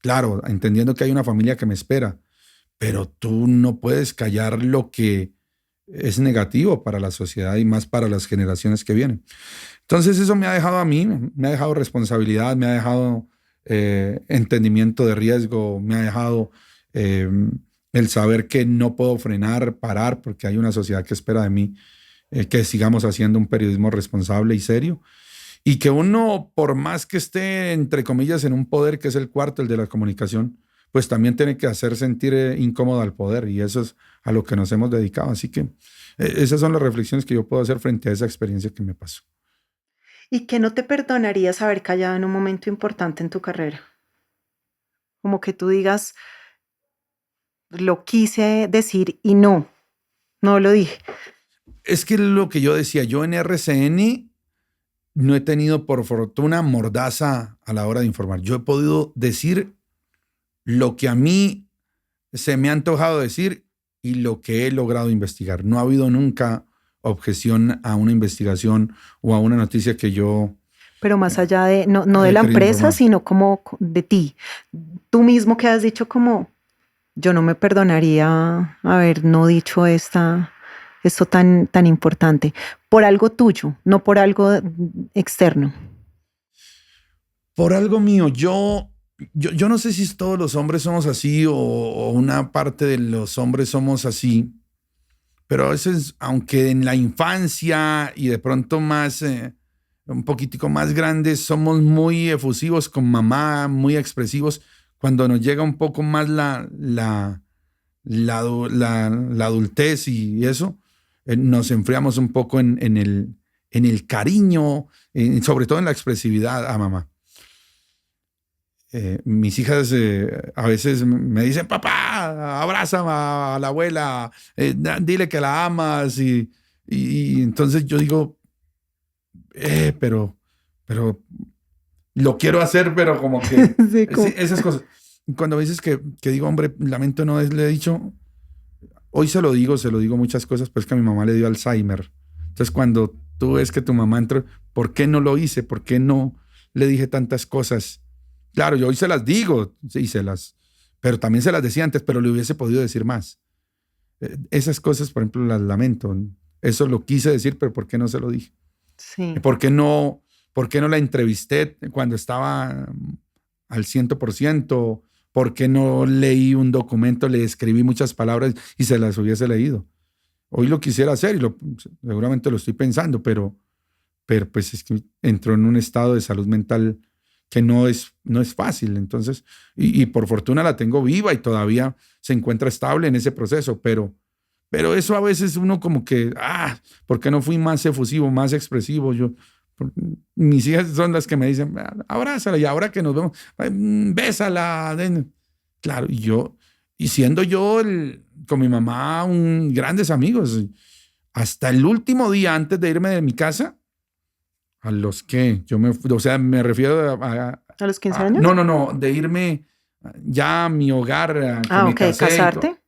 Claro, entendiendo que hay una familia que me espera, pero tú no puedes callar lo que es negativo para la sociedad y más para las generaciones que vienen. Entonces eso me ha dejado a mí, me ha dejado responsabilidad, me ha dejado entendimiento de riesgo, me ha dejado eh, el saber que no puedo frenar, parar, porque hay una sociedad que espera de mí que sigamos haciendo un periodismo responsable y serio. Y que uno, por más que esté, entre comillas, en un poder que es el cuarto, el de la comunicación, pues también tiene que hacer sentir incómodo al poder. Y eso es a lo que nos hemos dedicado. Así que esas son las reflexiones que yo puedo hacer frente a esa experiencia que me pasó. ¿Y qué no te perdonarías haber callado en un momento importante en tu carrera? Como que tú digas, lo quise decir y no lo dije. Es que lo que yo decía, yo en RCN no he tenido por fortuna mordaza a la hora de informar. Yo he podido decir lo que a mí se me ha antojado decir y lo que he logrado investigar. No ha habido nunca objeción a una investigación o a una noticia que yo Pero más allá de, no de haya la querido empresa, informar. sino como de ti. Tú mismo que has dicho como, yo no me perdonaría haber no dicho esto tan importante, por algo tuyo, no por algo externo. Por algo mío, yo no sé si todos los hombres somos así o una parte de los hombres somos así, pero a veces, aunque en la infancia y de pronto más, un poquitico más grandes, somos muy efusivos con mamá, muy expresivos, cuando nos llega un poco más la adultez y eso, nos enfriamos un poco en el cariño, sobre todo en la expresividad a mamá. Mis hijas a veces me dicen, papá, abraza a la abuela, dile que la amas. Y entonces yo digo, pero lo quiero hacer, pero como que Sí, sí, esas cosas. Cuando a veces que digo, hombre, lamento no es, le he dicho, hoy se lo digo muchas cosas, pero es que a mi mamá le dio Alzheimer. Entonces cuando tú ves que tu mamá entró, ¿por qué no lo hice? ¿Por qué no le dije tantas cosas? Claro, yo hoy se las digo, sí, pero también se las decía antes, pero le hubiese podido decir más. Esas cosas, por ejemplo, las lamento. Eso lo quise decir, pero ¿por qué no se lo dije? sí. Por qué no la entrevisté cuando estaba al 100%? ¿Por qué no leí un documento, le escribí muchas palabras y se las hubiese leído? Hoy lo quisiera hacer y seguramente lo estoy pensando, pero pues es que entró en un estado de salud mental que no es fácil. Entonces, y por fortuna la tengo viva y todavía se encuentra estable en ese proceso, pero eso a veces uno como que, ¿por qué no fui más efusivo, más expresivo? Mis hijas son las que me dicen, abrázala y ahora que nos vemos, bésala. Claro, y siendo yo con mi mamá grandes amigos, hasta el último día antes de irme de mi casa, a los que o sea, me refiero ¿A los 15 años? no, de irme ya a mi hogar, que me Ok, casé y todo. ¿casarte?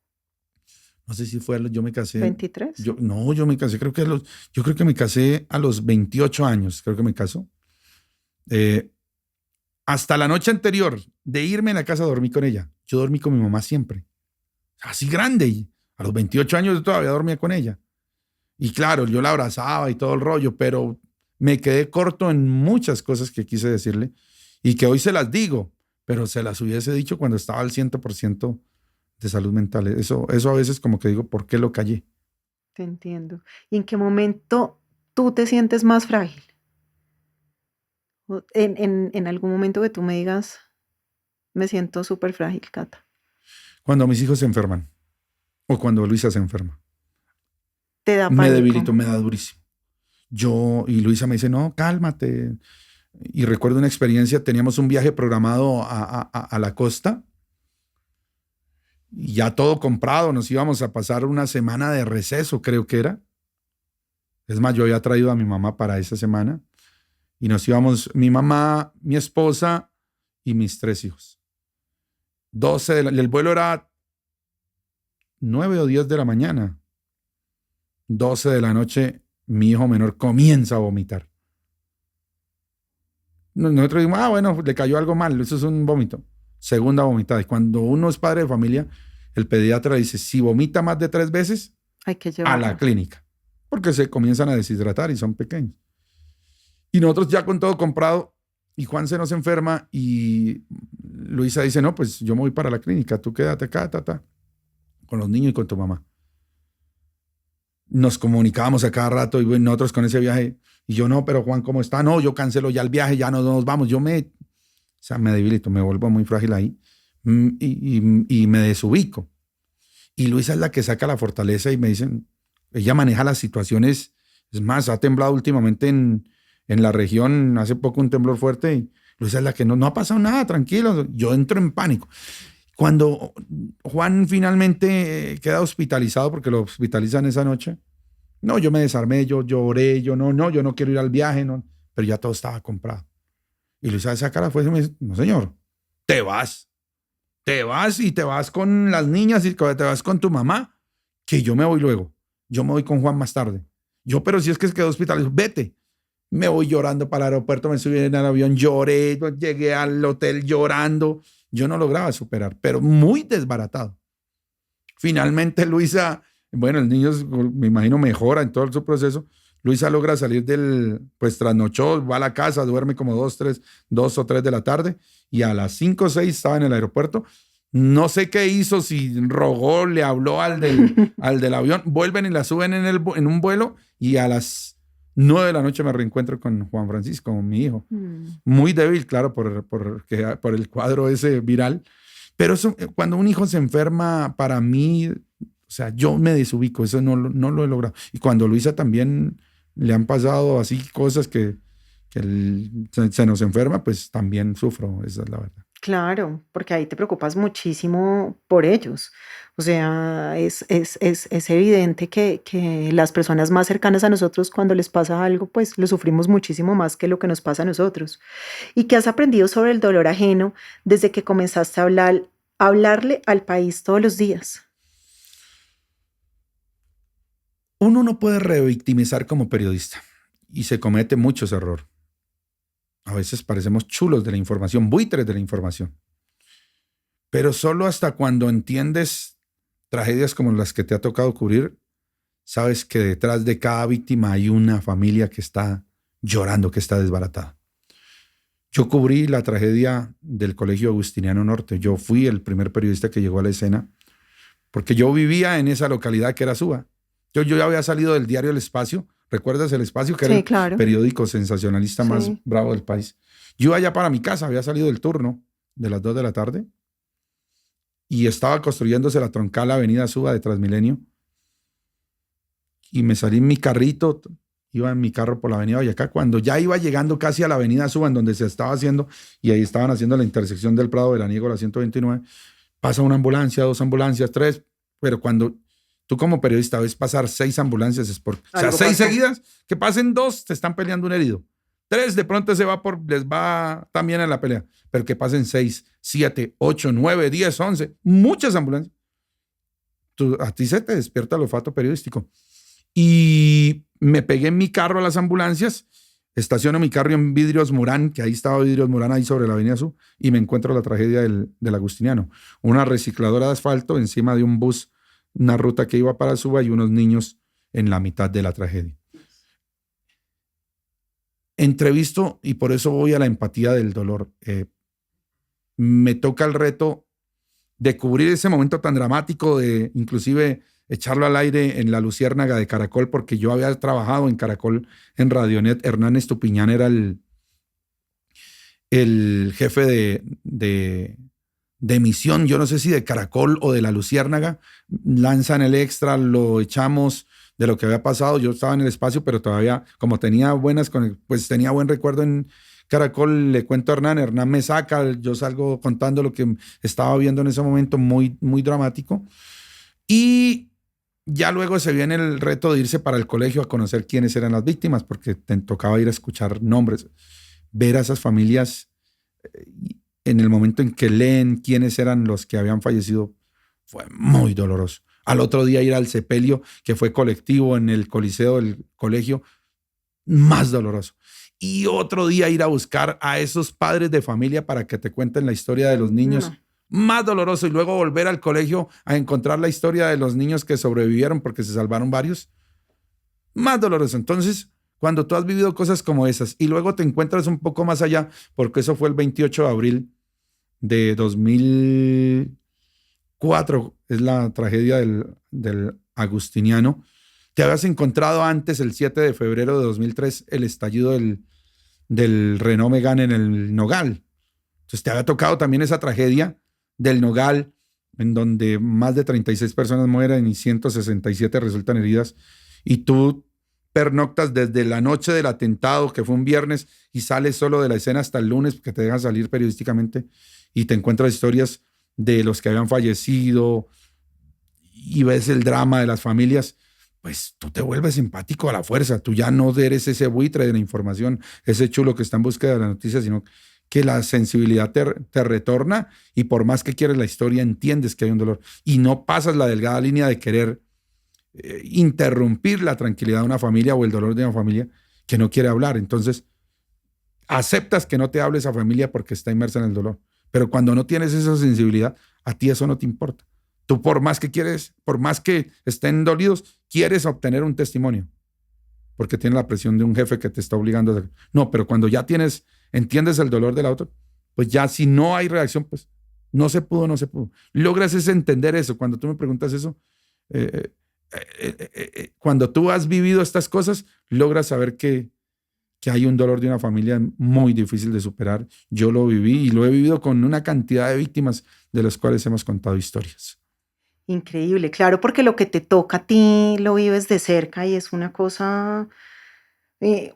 No sé si yo me casé. 23. Yo me casé, yo creo que me casé a los 28 años, creo que me casó. Hasta la noche anterior de irme a la casa dormí con ella. Yo dormí con mi mamá siempre. Así grande. Y a los 28 años yo todavía dormía con ella. Y claro, yo la abrazaba y todo el rollo, pero me quedé corto en muchas cosas que quise decirle y que hoy se las digo, pero se las hubiese dicho cuando estaba al 100% de salud mental. Eso a veces como que digo, ¿por qué lo callé? Te entiendo. ¿Y en qué momento tú te sientes más frágil? En algún momento que tú me digas, me siento súper frágil, Cata. Cuando mis hijos se enferman o cuando Luisa se enferma. Te da Me pánico. debilito, me da durísimo. Y Luisa me dice, no, cálmate. Y recuerdo una experiencia, teníamos un viaje programado a la costa, y ya todo comprado, nos íbamos a pasar una semana de receso, creo que era. Es más, yo había traído a mi mamá para esa semana y nos íbamos, mi mamá, mi esposa y mis 3 hijos. El vuelo era 9 o 10 de la mañana. 12 de la noche, mi hijo menor comienza a vomitar. Nosotros dijimos, bueno, le cayó algo mal, eso es un vómito. Segunda vomitada. Y cuando uno es padre de familia, el pediatra dice, si vomita más de 3 veces, Hay que a la llevarlo. clínica, porque se comienzan a deshidratar y son pequeños. Y nosotros ya con todo comprado, y Juan se nos enferma y Luisa dice, no, pues yo me voy para la clínica, tú quédate acá, con los niños y con tu mamá. Nos comunicábamos a cada rato y bueno, nosotros con ese viaje, y yo no, pero Juan, ¿cómo está? No, yo cancelo ya el viaje, ya no nos vamos, o sea, me debilito, me vuelvo muy frágil ahí y me desubico. Y Luisa es la que saca la fortaleza y me dicen, ella maneja las situaciones, es más, ha temblado últimamente en la región, hace poco un temblor fuerte, y Luisa es la que no ha pasado nada, tranquilo, yo entro en pánico. Cuando Juan finalmente queda hospitalizado, porque lo hospitalizan esa noche, no, yo me desarmé, yo lloré, yo no quiero ir al viaje, no, pero ya todo estaba comprado. Y Luisa saca la fuerza y me dice, no señor, te vas. te vas y te vas con las niñas y te vas con tu mamá, que yo me voy luego. Yo me voy con Juan más tarde. Yo, pero si es que se quedó hospitalizado, vete. Me voy llorando para el aeropuerto, me subí en el avión, lloré, llegué al hotel llorando. Yo no lograba superar, pero muy desbaratado. Finalmente Luisa, bueno, el niño me imagino mejora en todo su proceso. Luisa logra salir pues trasnochó, va a la casa, duerme como 2 o 3 de la tarde y a las 5 o 6 estaba en el aeropuerto. No sé qué hizo, si rogó, le habló al del avión, vuelven y la suben en un vuelo y a las 9 de la noche me reencuentro con Juan Francisco, mi hijo. Muy débil, claro, por el cuadro ese viral. Pero eso, cuando un hijo se enferma, para mí, o sea, yo me desubico, eso no lo he logrado. Y cuando Luisa también le han pasado así cosas que se nos enferma, pues también sufro, esa es la verdad. Claro, porque ahí te preocupas muchísimo por ellos. O sea, es evidente que las personas más cercanas a nosotros, cuando les pasa algo, pues lo sufrimos muchísimo más que lo que nos pasa a nosotros. ¿Y qué has aprendido sobre el dolor ajeno desde que comenzaste a hablarle al país todos los días? Uno no puede revictimizar como periodista y se comete muchos errores. A veces parecemos chulos de la información, buitres de la información. Pero solo hasta cuando entiendes tragedias como las que te ha tocado cubrir, sabes que detrás de cada víctima hay una familia que está llorando, que está desbaratada. Yo cubrí la tragedia del Colegio Agustiniano Norte. Yo fui el primer periodista que llegó a la escena porque yo vivía en esa localidad que era Suba. Yo ya había salido del diario El Espacio. ¿Recuerdas El Espacio? Que Sí, era claro. el periódico sensacionalista más Sí. bravo del país. Yo iba allá para mi casa, había salido del turno de las 2 de la tarde y estaba construyéndose la troncal Avenida Suba de Transmilenio. Y me salí en mi carrito, iba en mi carro por la Avenida Boyacá. Cuando ya iba llegando casi a la Avenida Suba, en donde se estaba haciendo, y ahí estaban haciendo la intersección del Prado de la Niego, la 129, pasa una ambulancia, 2 ambulancias, 3, pero cuando tú como periodista ves pasar 6 ambulancias, es por, o sea, 6 pasó. seguidas, que pasen 2, te están peleando un herido. 3, de pronto les va también en la pelea, pero que pasen 6, 7, 8, 9, 10, 11, muchas ambulancias. A ti se te despierta el olfato periodístico. Y me pegué en mi carro a las ambulancias, estaciono mi carro en Vidrios Murán, que ahí estaba Vidrios Murán, ahí sobre la Avenida Sur, y me encuentro la tragedia del Agustiniano. Una recicladora de asfalto encima de un bus, una ruta que iba para Suba y unos niños en la mitad de la tragedia. Entrevisto, y por eso voy a la empatía del dolor. Me toca el reto de cubrir ese momento tan dramático, de inclusive echarlo al aire en la Luciérnaga de Caracol, porque yo había trabajado en Caracol, en Radionet. Hernán Estupiñán era el jefe de emisión, yo no sé si de Caracol o de la Luciérnaga. Lanzan el extra, lo echamos de lo que había pasado. Yo estaba en El Espacio, pero todavía, como tenía pues tenía buen recuerdo en Caracol, le cuento a Hernán me saca, yo salgo contando lo que estaba viendo en ese momento, muy, muy dramático. Y ya luego se viene el reto de irse para el colegio a conocer quiénes eran las víctimas, porque te tocaba ir a escuchar nombres, ver a esas familias en el momento en que leen quiénes eran los que habían fallecido. Fue muy doloroso. Al otro día ir al sepelio, que fue colectivo en el coliseo del colegio, más doloroso. Y otro día ir a buscar a esos padres de familia para que te cuenten la historia de los niños. No. Más doloroso. Y luego volver al colegio a encontrar la historia de los niños que sobrevivieron porque se salvaron varios. Más doloroso. Entonces, cuando tú has vivido cosas como esas y luego te encuentras un poco más allá, porque eso fue el 28 de abril de 2004, es la tragedia del Agustiniano. Te habías encontrado antes, el 7 de febrero de 2003, el estallido del Renault Megane en el Nogal. Entonces te había tocado también esa tragedia del Nogal, en donde más de 36 personas mueren y 167 resultan heridas. Y tú pernoctas desde la noche del atentado, que fue un viernes, y sales solo de la escena hasta el lunes, porque te dejan salir periodísticamente, y te encuentras historias de los que habían fallecido, y ves el drama de las familias. Pues tú te vuelves empático a la fuerza. Tú ya no eres ese buitre de la información, ese chulo que está en búsqueda de la noticia, sino que la sensibilidad te retorna y por más que quieres la historia, entiendes que hay un dolor y no pasas la delgada línea de querer interrumpir la tranquilidad de una familia o el dolor de una familia que no quiere hablar. Entonces, aceptas que no te hable esa familia porque está inmersa en el dolor. Pero cuando no tienes esa sensibilidad, a ti eso no te importa. Tú por más que quieres, por más que estén dolidos, quieres obtener un testimonio porque tienes la presión de un jefe que te está obligando a hacer. No, pero cuando ya entiendes el dolor de la otra, pues ya si no hay reacción, pues no se pudo, no se pudo. Logras entender eso. Cuando tú me preguntas eso, cuando tú has vivido estas cosas, logras saber que hay un dolor de una familia muy difícil de superar. Yo lo viví y lo he vivido con una cantidad de víctimas de las cuales hemos contado historias. Increíble, claro, porque lo que te toca a ti lo vives de cerca y es una cosa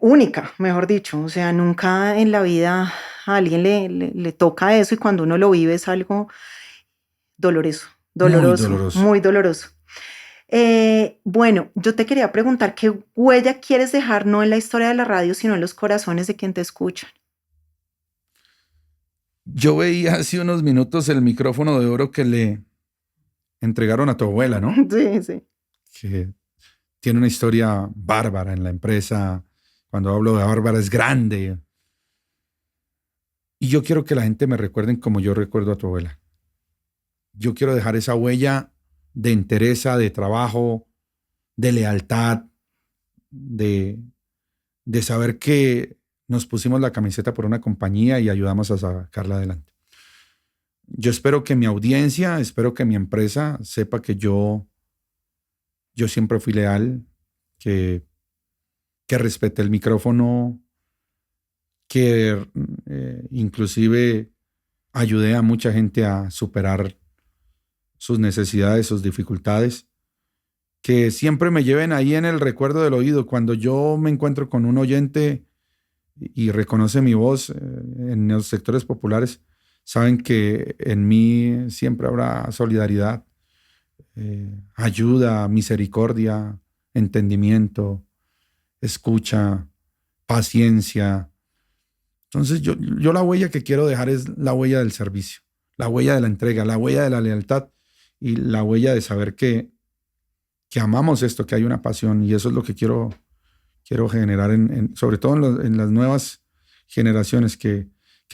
única, mejor dicho. O sea, nunca en la vida a alguien le toca eso y cuando uno lo vive es algo doloroso, Muy doloroso, doloroso. muy doloroso. Bueno, yo te quería preguntar, ¿qué huella quieres dejar no en la historia de la radio, sino en los corazones de quien te escuchan? Yo veía hace unos minutos el micrófono de oro que le entregaron a tu abuela, ¿no? Sí, sí. Que tiene una historia bárbara en la empresa. Cuando hablo de bárbara es grande. Y yo quiero que la gente me recuerden como yo recuerdo a tu abuela. Yo quiero dejar esa huella de entereza, de trabajo, de lealtad, de saber que nos pusimos la camiseta por una compañía y ayudamos a sacarla adelante. Yo espero que mi audiencia, espero que mi empresa sepa que yo siempre fui leal, que respeté el micrófono, que inclusive ayudé a mucha gente a superar sus necesidades, sus dificultades, que siempre me lleven ahí en el recuerdo del oído. Cuando yo me encuentro con un oyente y reconoce mi voz en los sectores populares, saben que en mí siempre habrá solidaridad, ayuda, misericordia, entendimiento, escucha, paciencia. Entonces yo la huella que quiero dejar es la huella del servicio, la huella de la entrega, la huella de la lealtad y la huella de saber que amamos esto, que hay una pasión, y eso es lo que quiero generar, sobre todo en las nuevas generaciones, que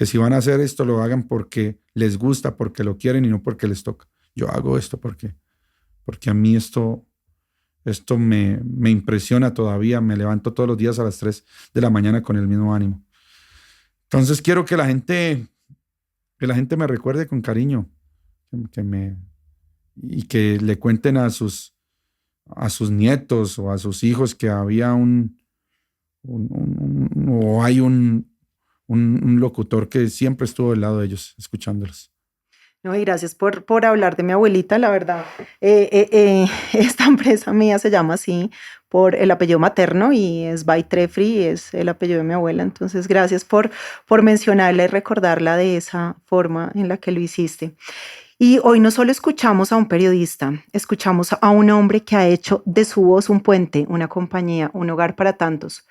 si van a hacer esto lo hagan porque les gusta, porque lo quieren y no porque les toca. Yo hago esto porque a mí esto me impresiona todavía, me levanto todos los días a las 3 de la mañana con el mismo ánimo. Entonces quiero que la gente me recuerde con cariño, y que le cuenten a sus nietos o a sus hijos que había hay un locutor que siempre estuvo al lado de ellos, escuchándolos. No, y gracias por hablar de mi abuelita, la verdad. Esta empresa mía se llama así por el apellido materno y es by Trefri, es el apellido de mi abuela. Entonces, gracias por mencionarla y recordarla de esa forma en la que lo hiciste. Y hoy no solo escuchamos a un periodista, escuchamos a un hombre que ha hecho de su voz un puente, una compañía, un hogar para tantos.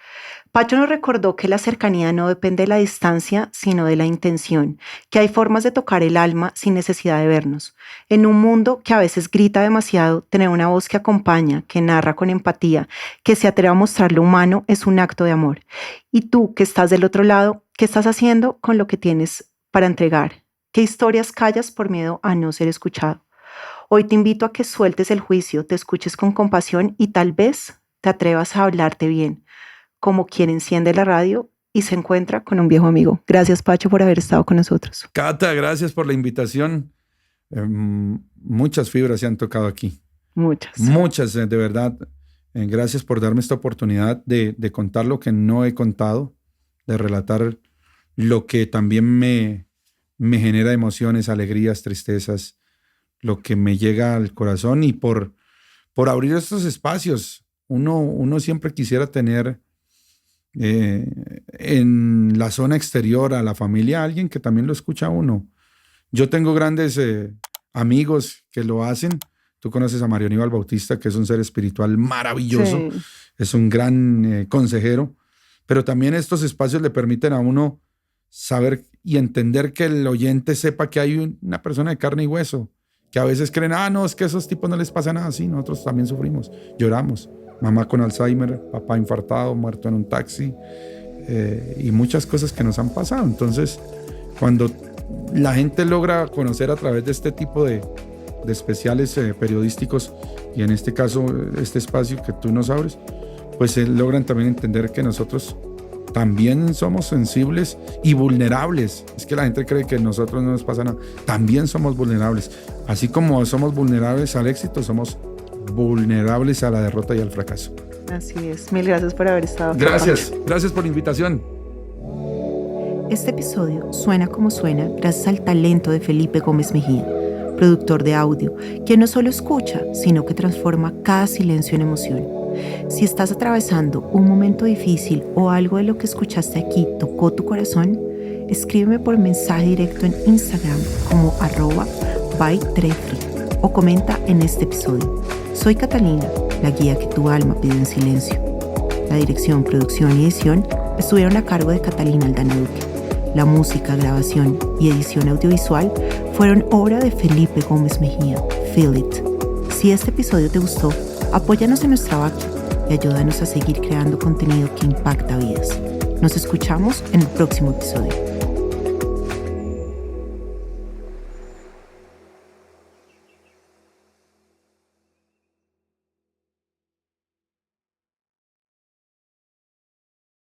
Pacho nos recordó que la cercanía no depende de la distancia, sino de la intención, que hay formas de tocar el alma sin necesidad de vernos. En un mundo que a veces grita demasiado, tener una voz que acompaña, que narra con empatía, que se atreve a mostrar lo humano, es un acto de amor. Y tú, que estás del otro lado, ¿qué estás haciendo con lo que tienes para entregar? ¿Qué historias callas por miedo a no ser escuchado? Hoy te invito a que sueltes el juicio, te escuches con compasión y tal vez te atrevas a hablarte bien, como quien enciende la radio y se encuentra con un viejo amigo. Gracias, Pacho, por haber estado con nosotros. Cata, gracias por la invitación. Muchas fibras se han tocado aquí. Muchas, de verdad. Gracias por darme esta oportunidad de contar lo que no he contado, de relatar lo que también me genera emociones, alegrías, tristezas, lo que me llega al corazón, y por abrir estos espacios. Uno siempre quisiera tener en la zona exterior a la familia alguien que también lo escucha a uno. Yo tengo grandes amigos que lo hacen. Tú conoces a Mario Aníbal Bautista, que es un ser espiritual maravilloso, sí. Es un gran consejero, pero también estos espacios le permiten a uno saber y entender que el oyente sepa que hay una persona de carne y hueso, que a veces creen, no, es que a esos tipos no les pasa nada. Sí, nosotros también sufrimos, lloramos. Mamá con Alzheimer, papá infartado, muerto en un taxi, y muchas cosas que nos han pasado. Entonces, cuando la gente logra conocer a través de este tipo de especiales periodísticos, y en este caso este espacio que tú nos abres, pues logran también entender que nosotros también somos sensibles y vulnerables. Es que la gente cree que a nosotros no nos pasa nada. También somos vulnerables. Así como somos vulnerables al éxito, somos vulnerables a la derrota y al fracaso. Así es. Mil gracias por haber estado aquí. Gracias por la invitación. Este episodio suena como suena gracias al talento de Felipe Gómez Mejía, productor de audio, quien no solo escucha, sino que transforma cada silencio en emoción. Si estás atravesando un momento difícil o algo de lo que escuchaste aquí tocó tu corazón, escríbeme por mensaje directo en Instagram como @bytrefri o comenta en este episodio. Soy Catalina, la guía que tu alma pide en silencio. La dirección, producción y edición estuvieron a cargo de Catalina Aldana Duque. La música, grabación y edición audiovisual fueron obra de Felipe Gómez Mejía. Feel it. Si este episodio te gustó, apóyanos en nuestra vaca y ayúdanos a seguir creando contenido que impacta vidas. Nos escuchamos en el próximo episodio.